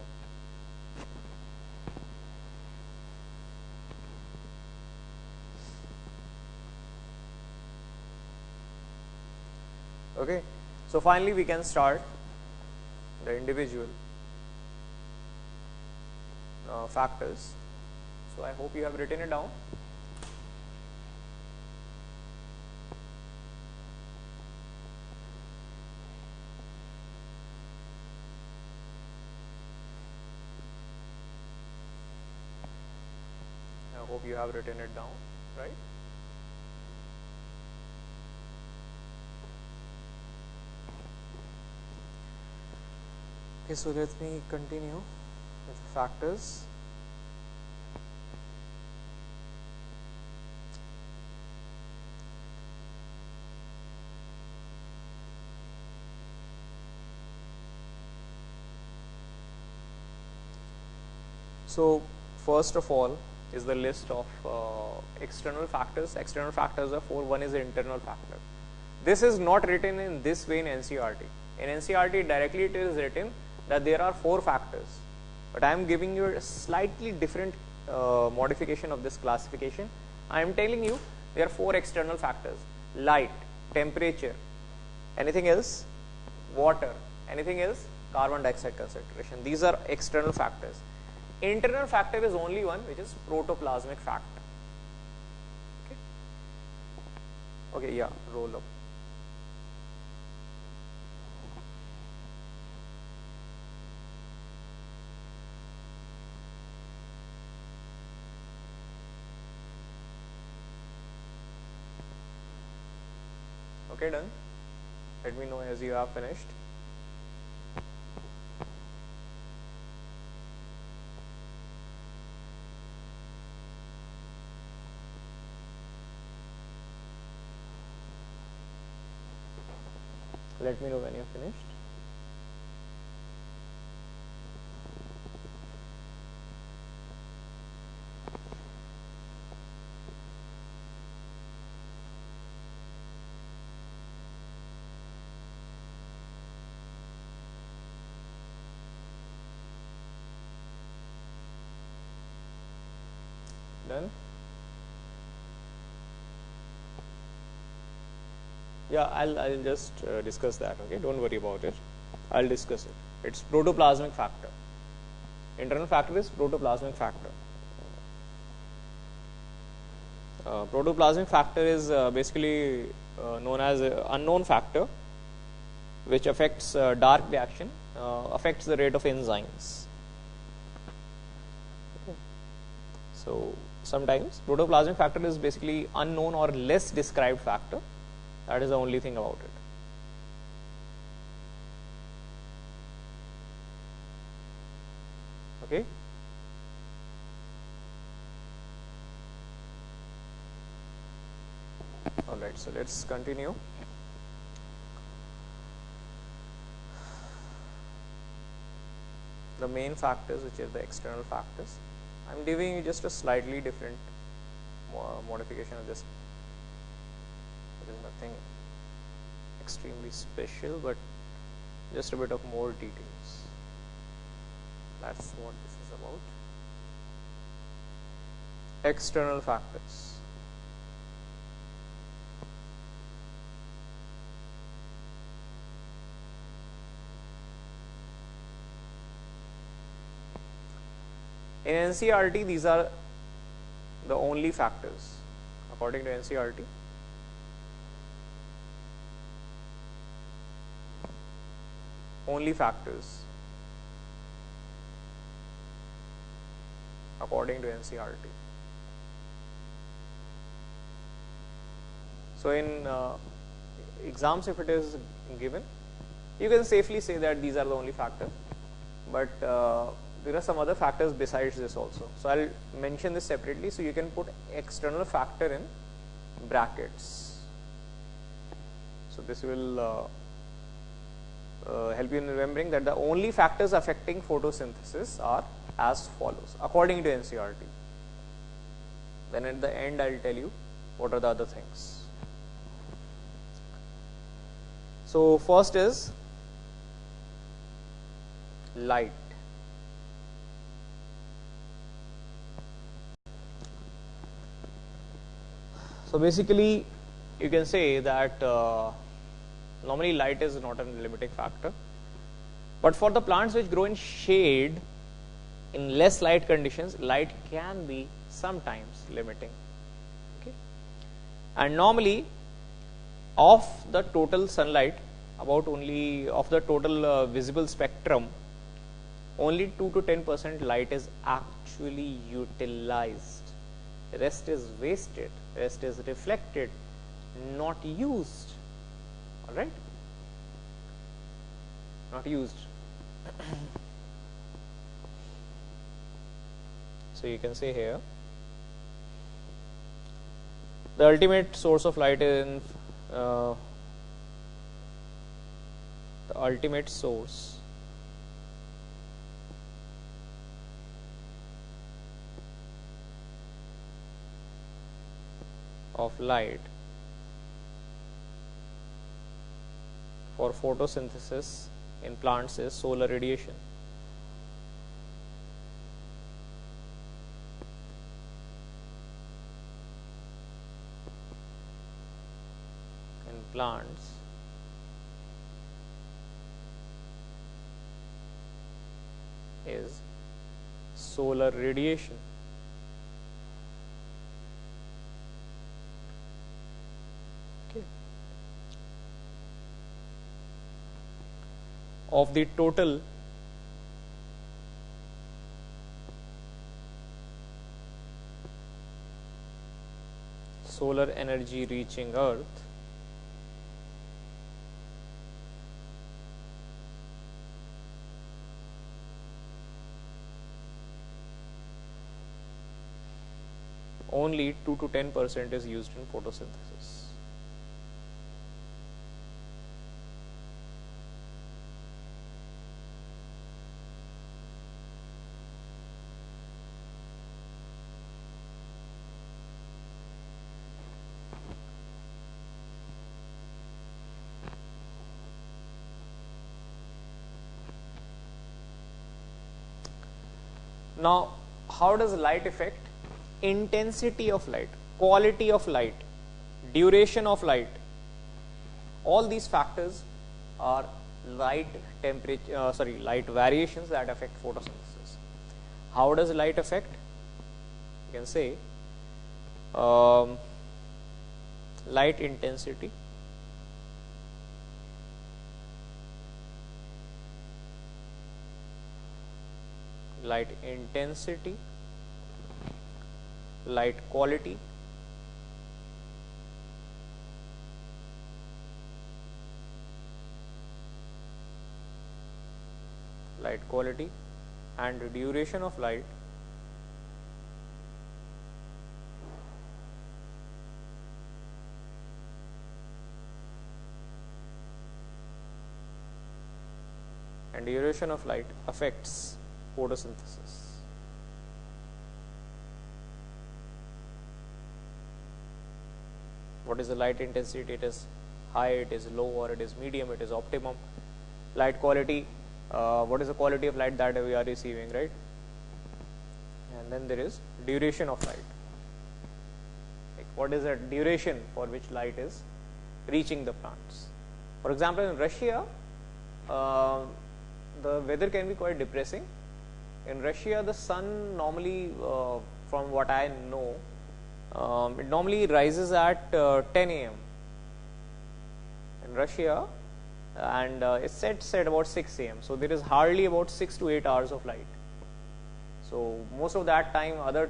Okay, so finally we can start the individual factors. So I hope you have written it down. I hope you have written it down, right? Okay, so let me continue with the factors. So first of all is the list of external factors. External factors are four. One is the internal factor. This is not written in this way in NCERT. In NCERT directly it is written that there are four factors, but I am giving you a slightly different modification of this classification. I am telling you there are four external factors: light, temperature, anything else, water, anything else, carbon dioxide concentration. These are external factors. Internal factor is only one, which is protoplasmic factor. Okay, yeah, roll up. Okay, done. Let me know as you have finished. Let me know when you have finished. Done? Yeah, I'll just discuss that. Okay, don't worry about it. I'll discuss it. It's protoplasmic factor. Internal factor is protoplasmic factor. Protoplasmic factor is basically known as unknown factor, which affects dark reaction, affects the rate of enzymes. Okay. So sometimes protoplasmic factor is basically unknown or less described factor. That is the only thing about it. Okay. All right, so let's continue. The main factors, which are the external factors. I'm giving you just a slightly different modification of this. There is nothing extremely special, but just a bit of more details. That's what this is about. External factors. In NCERT, these are the only factors. According to NCERT, only factors according to NCERT. So in exams, if it is given, you can safely say that these are the only factors, but there are some other factors besides this also. So I'll mention this separately, so you can put external factor in brackets. So this will help you in remembering that the only factors affecting photosynthesis are as follows according to NCERT. Then at the end I will tell you what are the other things. So first is light. So basically you can say that normally light is not a limiting factor, but for the plants which grow in shade in less light conditions, light can be sometimes limiting. Okay. And normally of the total sunlight, about only of the total visible spectrum, only 2 to 10% light is actually utilized. Rest is wasted, rest is reflected, not used. All right, not used. So you can say here the ultimate source of light in the ultimate source of light for photosynthesis in plants is solar radiation. In plants is solar radiation. Okay. Of the total solar energy reaching Earth, only 2 to 10% is used in photosynthesis. Now, how does light affect intensity of light, quality of light, duration of light? All these factors are light temperature, light variations that affect photosynthesis. How does light affect? You can say light intensity, light intensity, light quality, and duration of light, affects photosynthesis. What is the light intensity? It is high, it is low, or it is medium, it is optimum. Light quality, what is the quality of light that we are receiving, right? And then there is duration of light. Like what is the duration for which light is reaching the plants? For example, in Russia, the weather can be quite depressing. In Russia, the sun normally, from what I know, it normally rises at 10 a.m. in Russia, and it sets at about 6 a.m. So there is hardly about 6 to 8 hours of light. So most of that time, other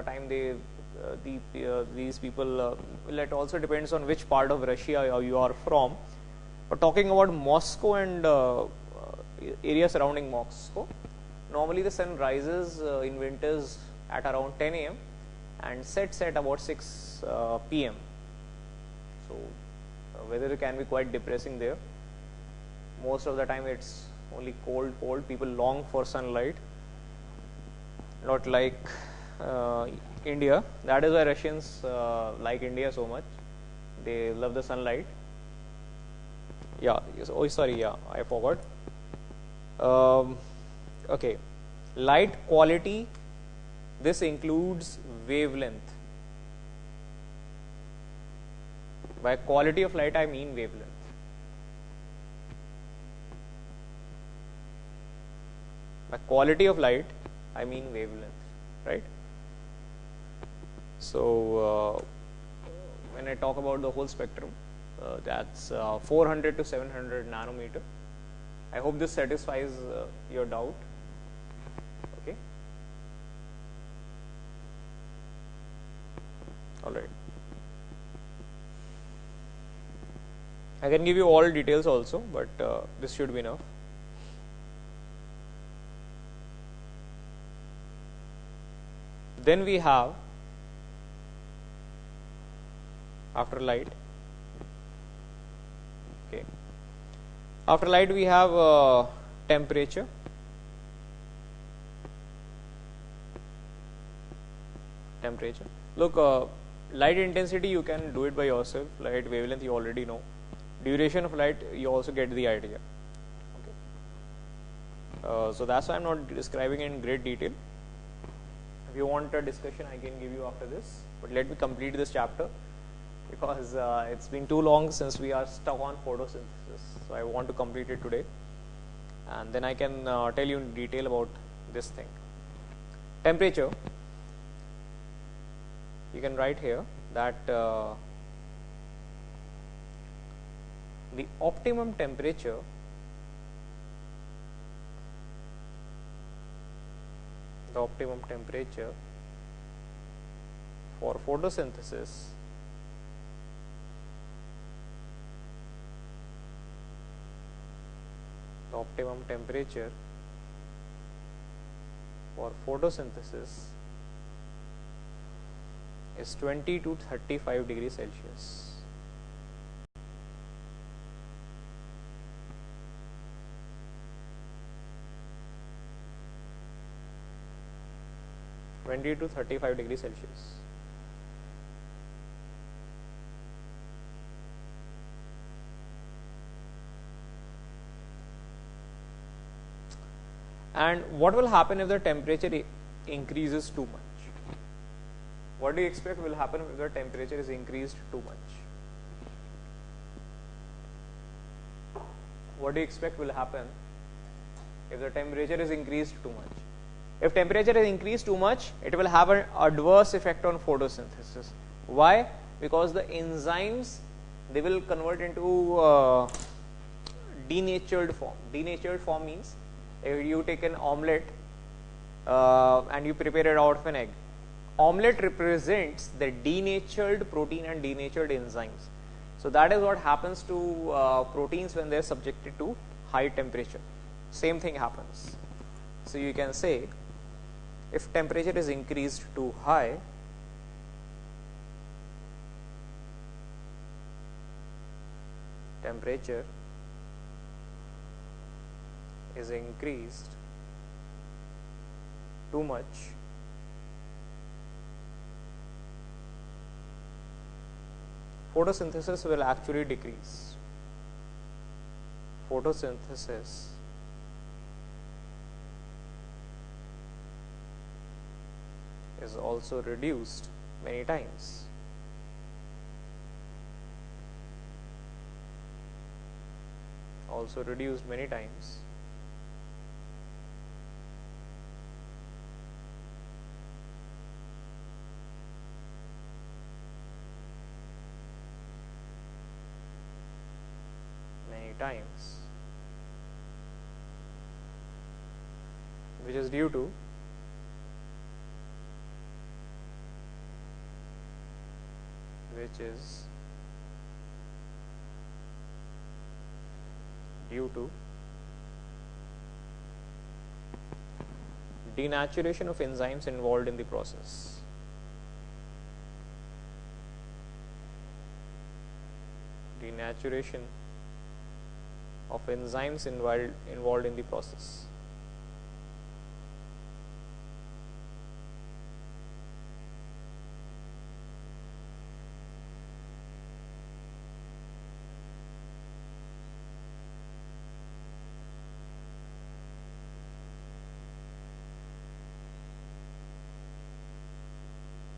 time these people, well, it also depends on which part of Russia you are from. But talking about Moscow and area surrounding Moscow, normally the sun rises in winters at around 10 a.m. and sets at about 6 p.m. So weather can be quite depressing there. Most of the time it's only cold. People long for sunlight, not like India. That is why Russians like India so much. They love the sunlight. Yeah, oh sorry, yeah, I forgot. Okay, light quality, this includes wavelength. By quality of light I mean wavelength. By quality of light I mean wavelength, right? So when I talk about the whole spectrum, that's 400 to 700 nanometer. I hope this satisfies your doubt. Okay. All right. I can give you all details also, but this should be enough. Then we have, after light, okay, after light we have temperature. Look, light intensity you can do it by yourself. Light wavelength you already know. Duration of light you also get the idea. Okay. So that's why I'm not describing in great detail. If you want a discussion, I can give you after this. But let me complete this chapter, because it's been too long since we are stuck on photosynthesis. So I want to complete it today, and then I can tell you in detail about this thing. Temperature, you can write here that the optimum temperature for photosynthesis is 20 to 35 degrees Celsius. To 35 degrees Celsius. And what will happen if the temperature increases too much? What do you expect will happen if the temperature is increased too much? What do you expect will happen if the temperature is increased too much? If temperature is increased too much, it will have an adverse effect on photosynthesis. Why? Because the enzymes, they will convert into denatured form. Denatured form means if you take an omelette and you prepare it out of an egg. Omelette represents the denatured protein and denatured enzymes. So that is what happens to proteins when they are subjected to high temperature. Same thing happens. So you can say, if temperature is increased too high, temperature is increased too much, photosynthesis will actually decrease. Photosynthesis is also reduced many times. Which is due to denaturation of enzymes involved in the process. denaturation of enzymes involved in the process.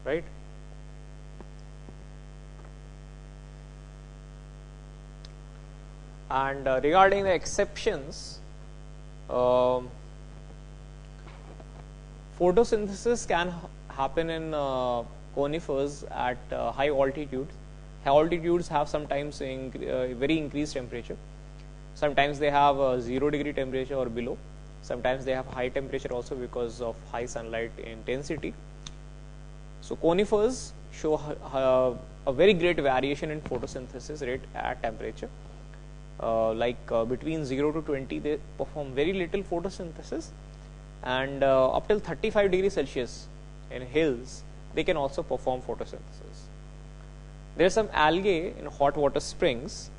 Right? And regarding the exceptions, photosynthesis can happen in conifers at high altitudes. High altitudes have sometimes very increased temperature. Sometimes they have 0 degree temperature or below. Sometimes they have high temperature also because of high sunlight intensity. So conifers show a very great variation in photosynthesis rate at temperature. Between 0 to 20 they perform very little photosynthesis, and up till 35 degrees Celsius in hills they can also perform photosynthesis. There are some algae in hot water springs,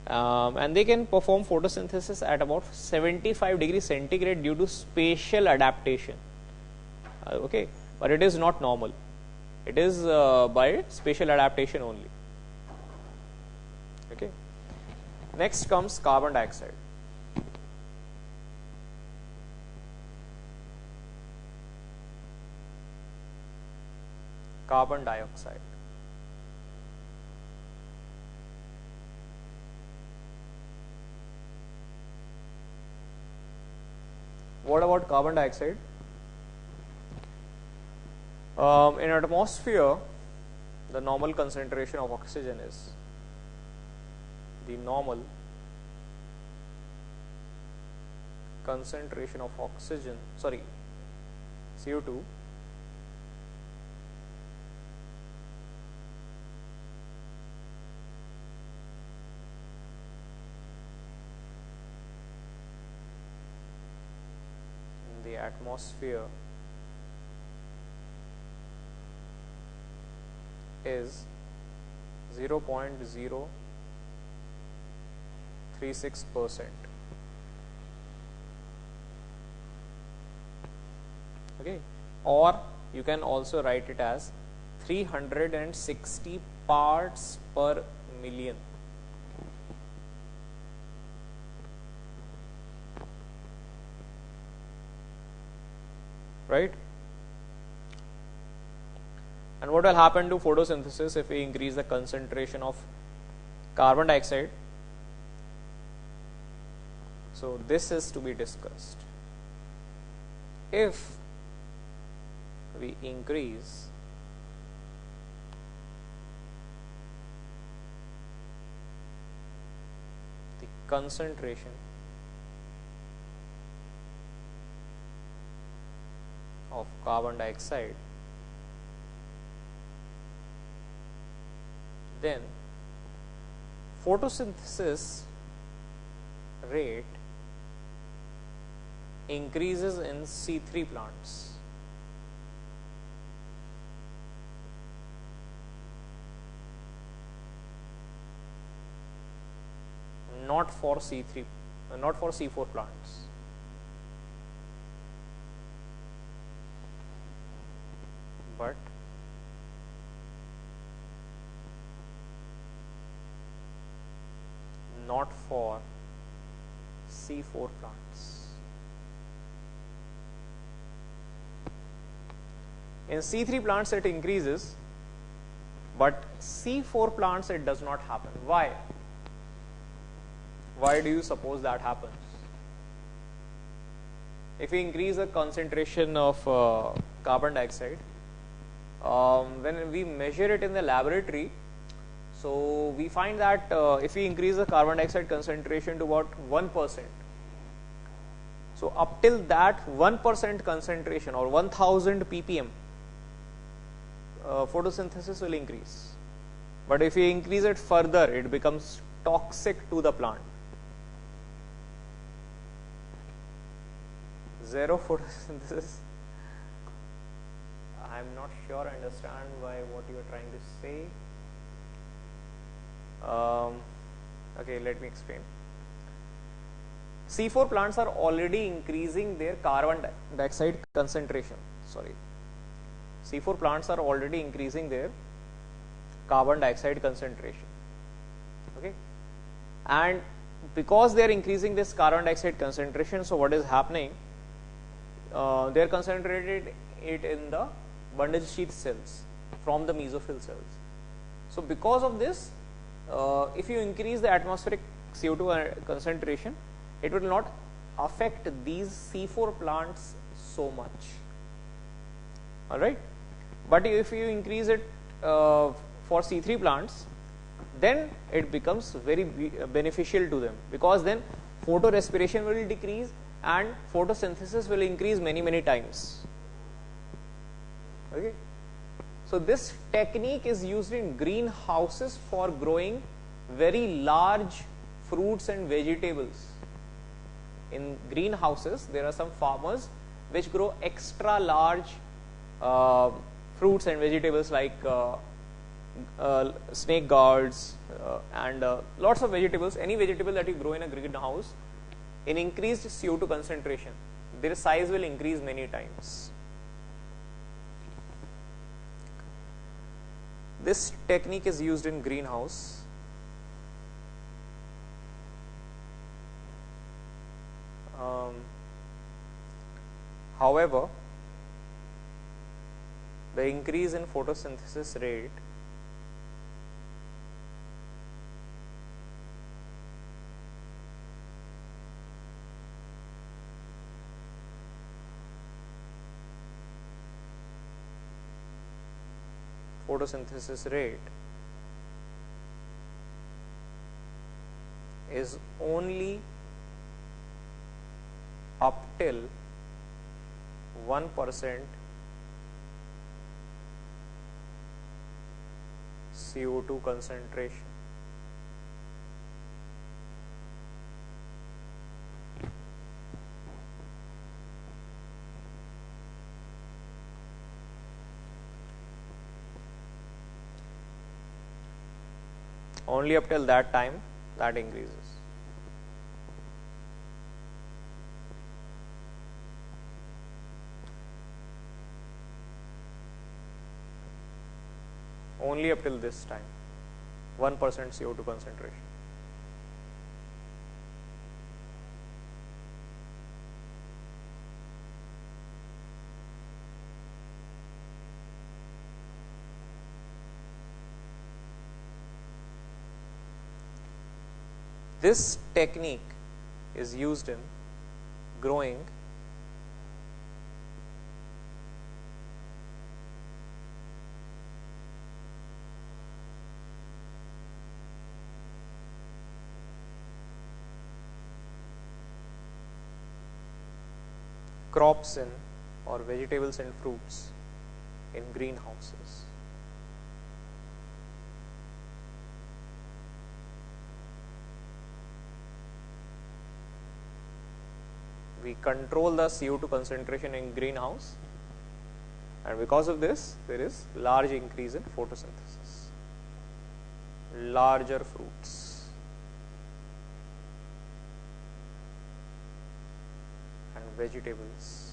and they can perform photosynthesis at about 75 degrees centigrade due to spatial adaptation. Okay, but it is not normal. It is by spatial adaptation only. Okay. Next comes carbon dioxide. Carbon dioxide. What about carbon dioxide? In atmosphere, the normal concentration of oxygen is the normal concentration of oxygen, sorry, CO2 in the atmosphere is 0.036%. Okay, or you can also write it as 360 parts per million. Right? And what will happen to photosynthesis if we increase the concentration of carbon dioxide? So this is to be discussed. If we increase the concentration of carbon dioxide, then photosynthesis rate increases in C3 plants. Not for C3, not for C4 plants. But not for C4 plants. In C3 plants it increases, but C4 plants it does not happen. Why? Why do you suppose that happens? If we increase the concentration of carbon dioxide, when we measure it in the laboratory, so we find that if we increase the carbon dioxide concentration to about 1%, so up till that 1% concentration or 1000 ppm, photosynthesis will increase. But if we increase it further, it becomes toxic to the plant. Zero photosynthesis. I am not sure I understand what you are trying to say. Okay, let me explain. C4 plants are already increasing their carbon dioxide concentration. Sorry. C4 plants are already increasing their carbon dioxide concentration. Okay. And because they are increasing this carbon dioxide concentration, so what is happening? They are concentrated it in the bundle sheath cells from the mesophyll cells. So because of this, if you increase the atmospheric CO2 concentration, it will not affect these C4 plants so much. All right, but if you increase it for C3 plants, then it becomes very beneficial to them, because then photorespiration will decrease and photosynthesis will increase many times. Okay. So this technique is used in greenhouses for growing very large fruits and vegetables. In greenhouses, there are some farmers which grow extra large fruits and vegetables like snake gourds and lots of vegetables. Any vegetable that you grow in a greenhouse, in increased CO2 concentration, their size will increase many times. This technique is used in greenhouse. However, the increase in photosynthesis rate is only up till 1% CO2 concentration. Only up till that time that increases. Only up till this time, 1% CO2 concentration. This technique is used in growing crops in or vegetables and fruits in greenhouses. We control the CO2 concentration in greenhouse, and because of this there is large increase in photosynthesis, larger fruits and vegetables.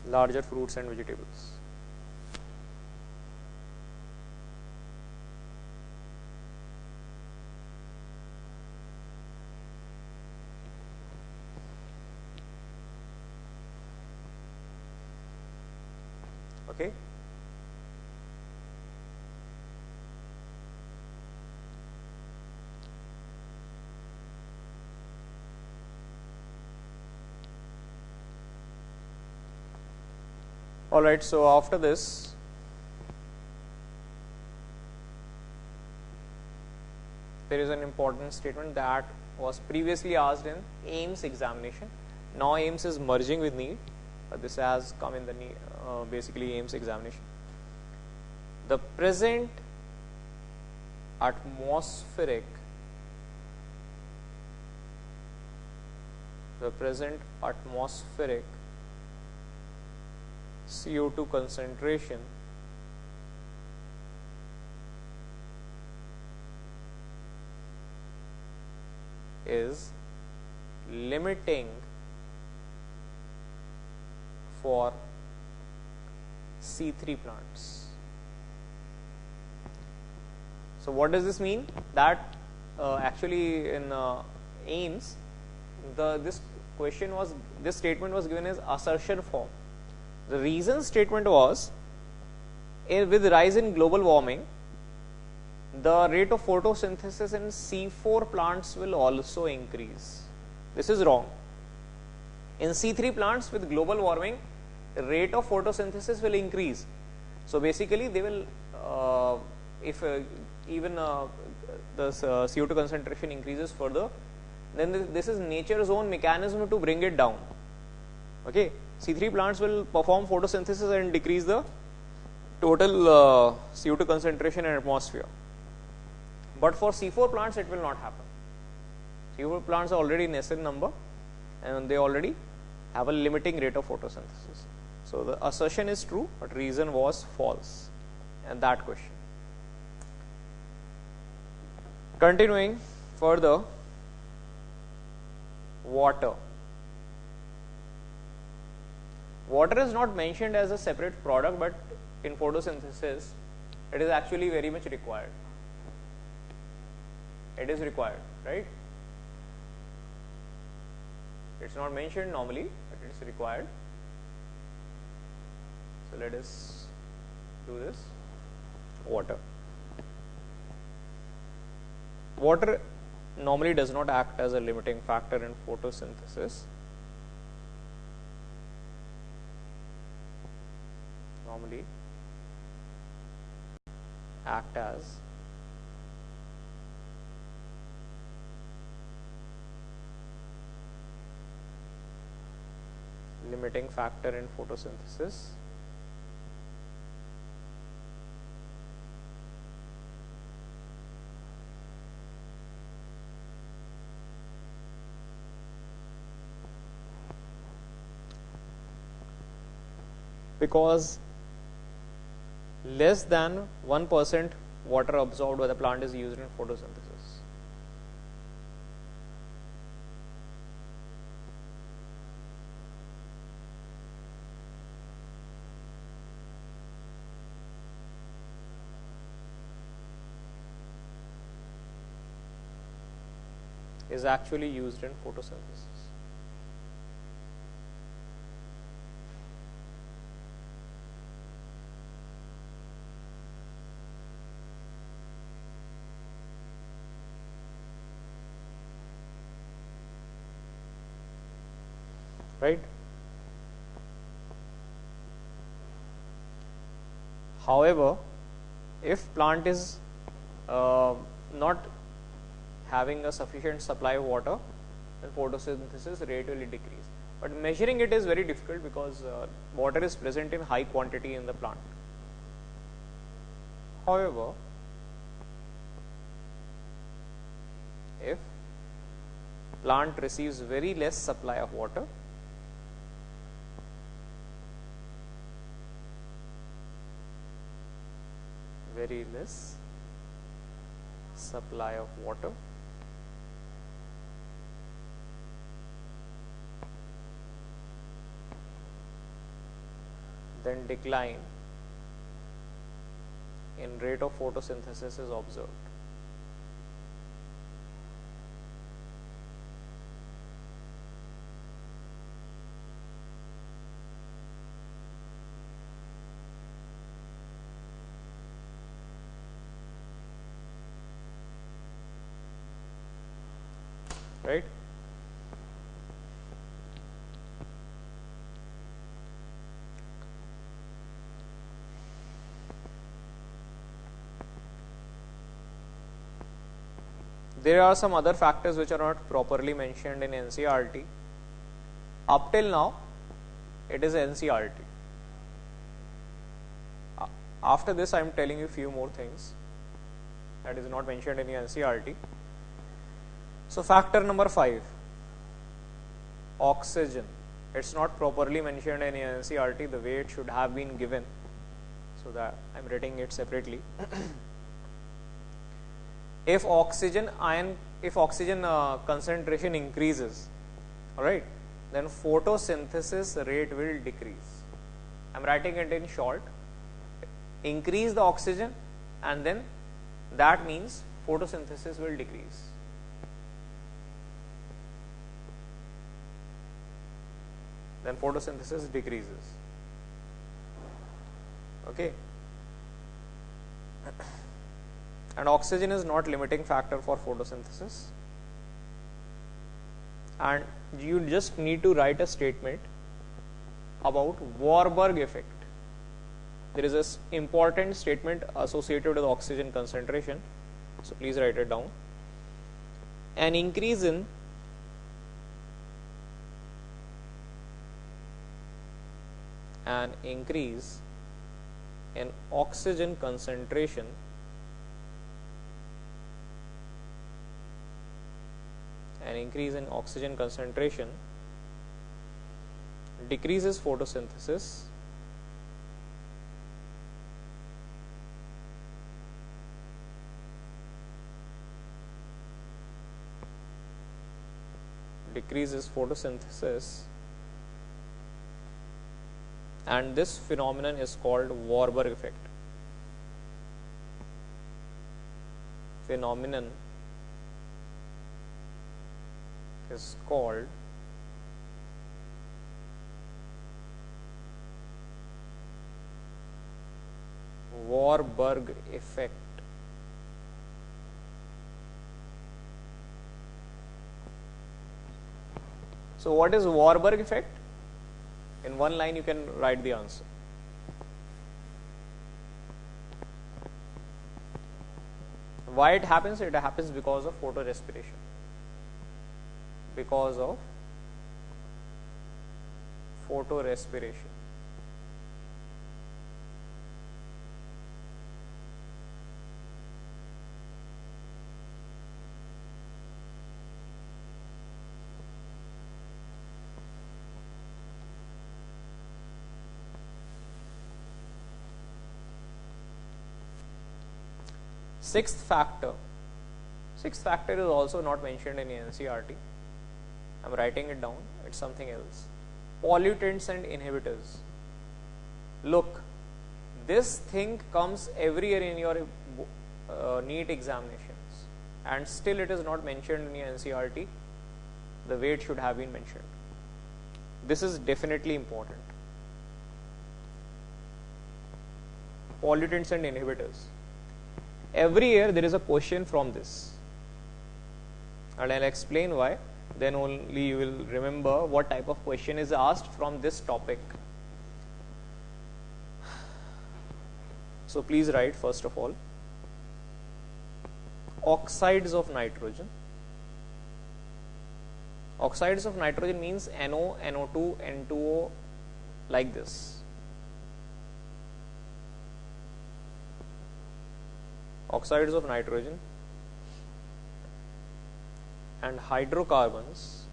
Larger fruits and vegetables. Okay. All right, so after this, there is an important statement that was previously asked in AIMS examination. Now AIMS is merging with NEET, but this has come in the basically AIMS examination. The present atmospheric the present atmospheric CO2 concentration is limiting for C3 plants. So what does this mean? That actually in AIMS, this statement was given as assertion form. The reason statement was, with rise in global warming, the rate of photosynthesis in C4 plants will also increase. This is wrong. In C3 plants with global warming, the rate of photosynthesis will increase. So basically they will, if even the CO2 concentration increases further, then this is nature's own mechanism to bring it down. Okay, C3 plants will perform photosynthesis and decrease the total CO2 concentration in atmosphere. But for C4 plants it will not happen. C4 plants are already nascent number and they already have a limiting rate of photosynthesis. So the assertion is true, but reason was false in that question. Continuing further, water. Water is not mentioned as a separate product, but in photosynthesis it is actually very much required. It is required, right? It's not mentioned normally, but it is required. So let us do this. Water. Water normally does not act as a limiting factor in photosynthesis. Normally act as limiting factor in photosynthesis. Because less than 1% water absorbed by the plant is used in photosynthesis. Is actually used in photosynthesis. Right? However, if plant is not having a sufficient supply of water, then photosynthesis rate will decrease. But measuring it is very difficult because water is present in high quantity in the plant. However, if plant receives very less supply of water, very less supply of water, then decline in rate of photosynthesis is observed. Right? There are some other factors which are not properly mentioned in NCERT. Up till now, it is NCERT. After this, I am telling you few more things that is not mentioned in the NCERT. So factor number 5, oxygen. It's not properly mentioned in NCERT the way it should have been given, so that I'm writing it separately. If oxygen concentration increases, all right, then photosynthesis rate will decrease. I'm writing it in short. Increase the oxygen, and then that means photosynthesis will decrease. Then photosynthesis decreases. Okay. And oxygen is not limiting factor for photosynthesis. And you just need to write a statement about Warburg effect. There is an important statement associated with oxygen concentration, so please write it down. An increase in oxygen concentration decreases photosynthesis and this phenomenon is called Warburg effect. Phenomenon is called Warburg effect. So what is Warburg effect? In one line you can write the answer. Why it happens? It happens because of photorespiration. Because of photorespiration. Sixth factor is also not mentioned in NCERT. I'm writing it down, it's something else. Pollutants and inhibitors. Look, this thing comes every year in your NEET examinations, and still it is not mentioned in NCERT the way it should have been mentioned. This is definitely important. Pollutants and inhibitors. Every year there is a question from this, and I'll explain why. Then only you will remember what type of question is asked from this topic. So please write first of all oxides of nitrogen. Oxides of nitrogen means NO, NO2, N2O, like this. Oxides of nitrogen and hydrocarbons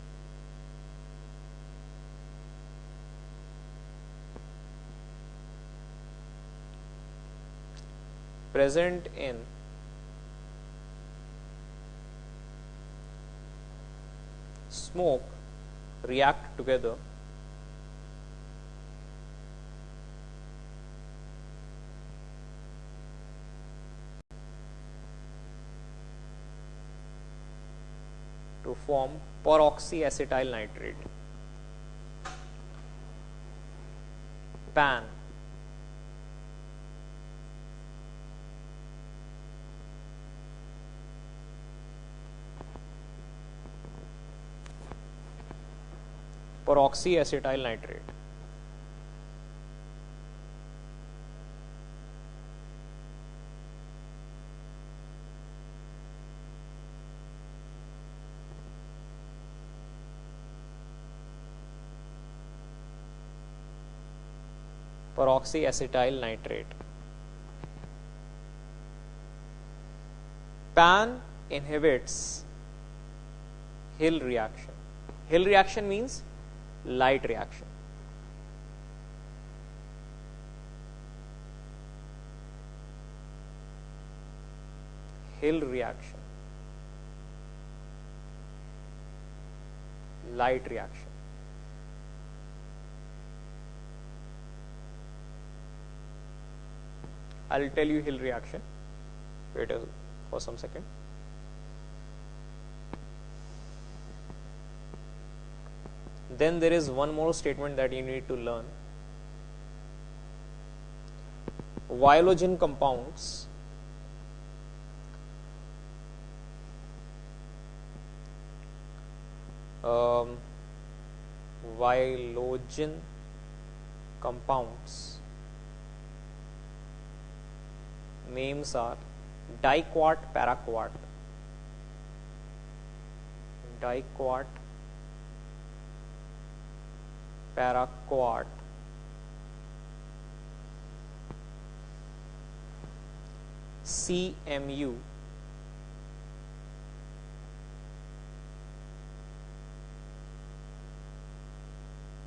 present in smoke react together to form peroxyacetyl nitrate, PAN. Peroxyacetyl nitrate. Peroxyacetyl nitrate. PAN inhibits Hill reaction. Hill reaction means light reaction. Hill reaction, light reaction. I'll tell you Hill reaction. Wait for some second. Then there is one more statement that you need to learn. Viologen compounds Viologen compounds names are diquat, paraquat, diquat, paraquat, CMU,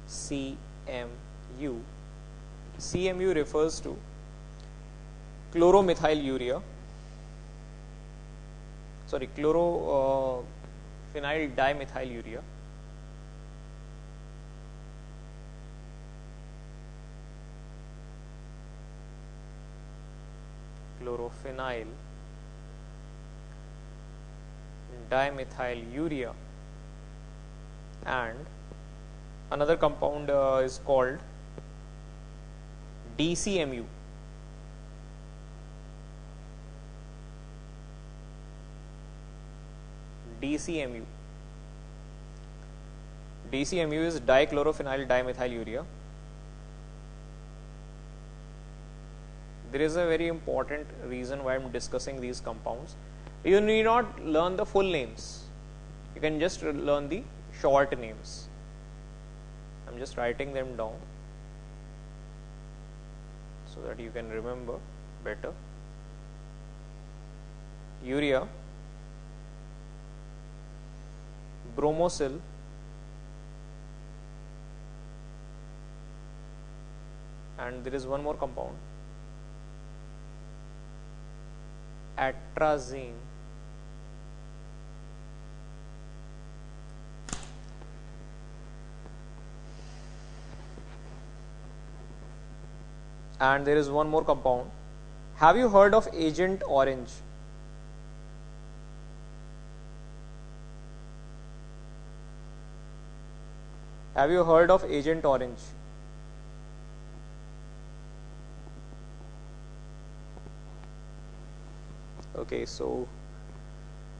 CMU. CMU refers to chloromethylphenyl dimethylurea. Chlorophenyl dimethylurea, and another compound is called DCMU. DCMU. DCMU is dichlorophenyl dimethylurea. There is a very important reason why I am discussing these compounds. You need not learn the full names. You can just learn the short names. I am just writing them down so that you can remember better. Urea, bromosyl, and there is one more compound, atrazine. And there is one more compound. Have you heard of Agent Orange? Have you heard of Agent Orange? Okay, so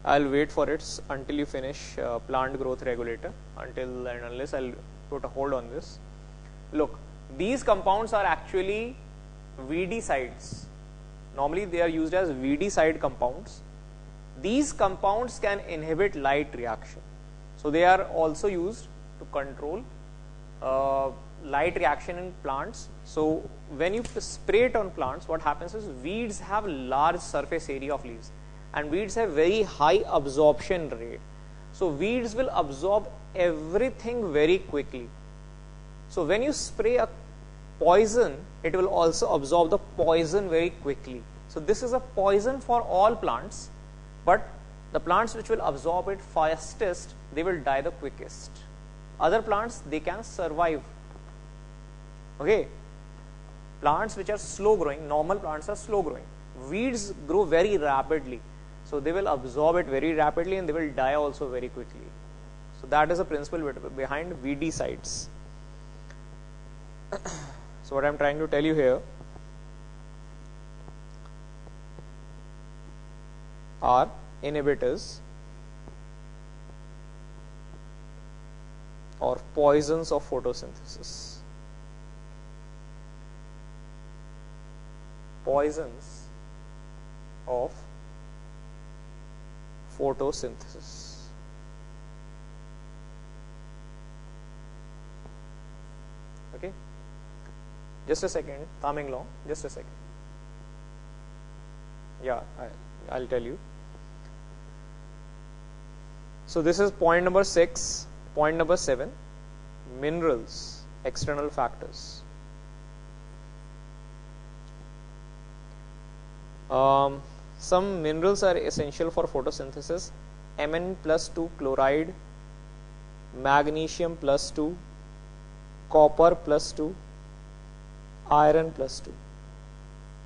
I'll wait for it until you finish plant growth regulator. Until and unless I'll put a hold on this. Look, these compounds are actually VD sides. Normally they are used as VD side compounds. These compounds can inhibit light reaction. So they are also used to control light reaction in plants. So when you spray it on plants, what happens is weeds have large surface area of leaves, and weeds have very high absorption rate. So weeds will absorb everything very quickly. So when you spray a poison, it will also absorb the poison very quickly. So this is a poison for all plants, but the plants which will absorb it fastest, they will die the quickest. Other plants, they can survive. Okay, plants which are slow growing, normal plants are slow growing. Weeds grow very rapidly, so they will absorb it very rapidly and they will die also very quickly. So that is the principle behind VD sites. So what I am trying to tell you here are inhibitors or poisons of photosynthesis. Poisons of photosynthesis. Okay, just a second, Taming Long, just a second. Yeah, I'll tell you. So this is point number 6. Point number 7, minerals, external factors. Some minerals are essential for photosynthesis: Mn+2 chloride, magnesium +2, copper +2, iron +2.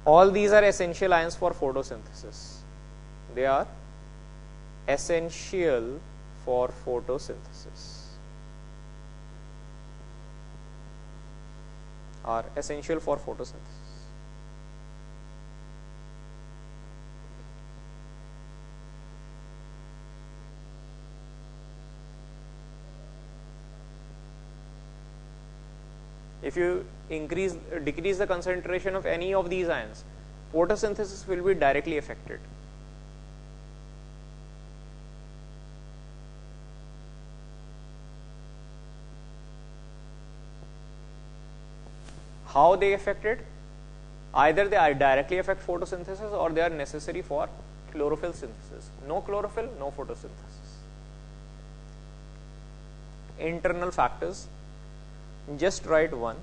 All these are essential ions for photosynthesis. They are essential for photosynthesis. Are essential for photosynthesis. If you decrease the concentration of any of these ions, photosynthesis will be directly affected. How they affect it? Either they are directly affect photosynthesis or they are necessary for chlorophyll synthesis. No chlorophyll, no photosynthesis. Internal factors. Just write one.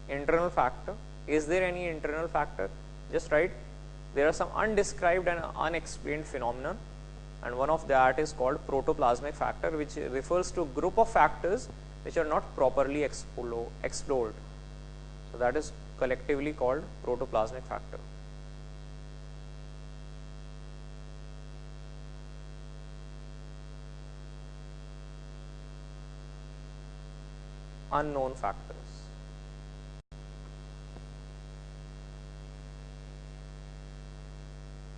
Internal factor. Is there any internal factor? Just write there are some undescribed and unexplained phenomenon, and one of that is called protoplasmic factor, which refers to a group of factors which are not properly explored. So that is collectively called protoplasmic factor. Unknown factors.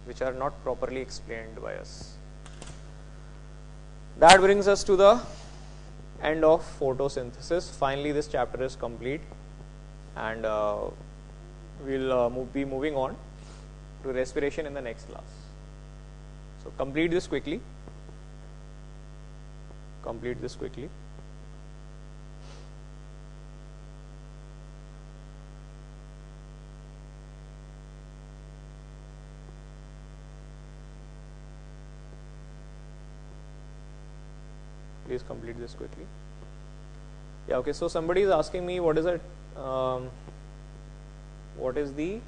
Which are not properly explained by us. That brings us to the end of photosynthesis. Finally, this chapter is complete, and we'll be moving on to respiration in the next class. So complete this quickly. Complete this quickly. Please complete this quickly. Yeah, okay. So somebody is asking me what is the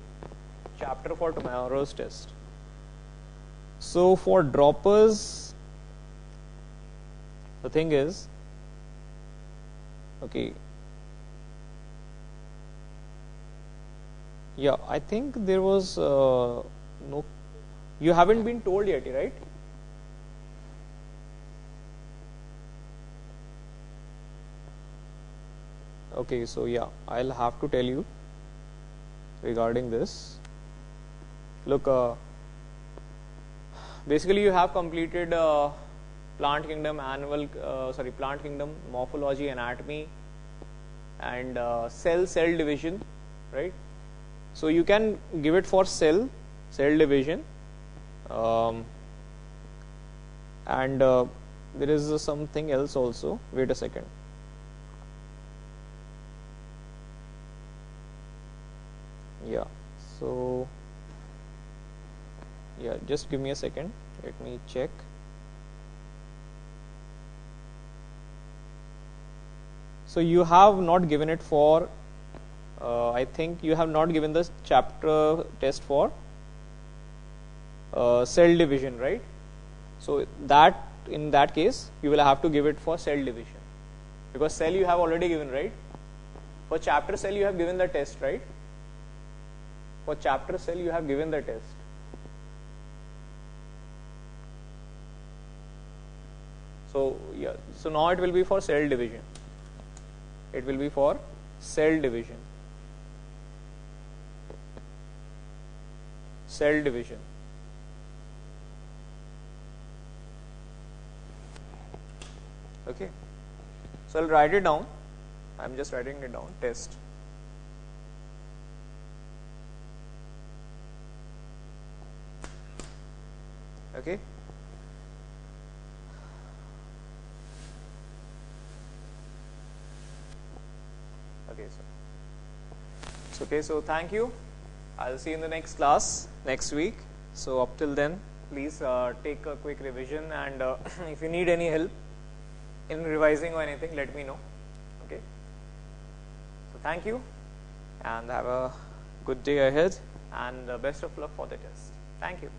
chapter for tomorrow's test. So for droppers, the thing is, okay. Yeah, I think there was no. You haven't been told yet, right? Okay, so yeah, I'll have to tell you regarding this. Look, basically you have completed plant kingdom plant kingdom, morphology, anatomy, and cell division, right? So you can give it for cell division, and there is something else also. Wait a second. Yeah, so yeah, just give me a second, let me check. So you have not given it for I think you have not given this chapter test for cell division, right? So that in that case you will have to give it for cell division, because cell you have already given, right? For chapter cell you have given the test, right? For chapter cell you have given the test. So yeah, so now it will be for cell division. It will be for cell division. Cell division. Okay. So I'll write it down. I'm just writing it down. Test. Okay. Okay, so thank you. I'll see you in the next class next week. So up till then, please take a quick revision, and if you need any help, in revising or anything, let me know. Okay. So thank you, and have a good day ahead, and best of luck for the test. Thank you.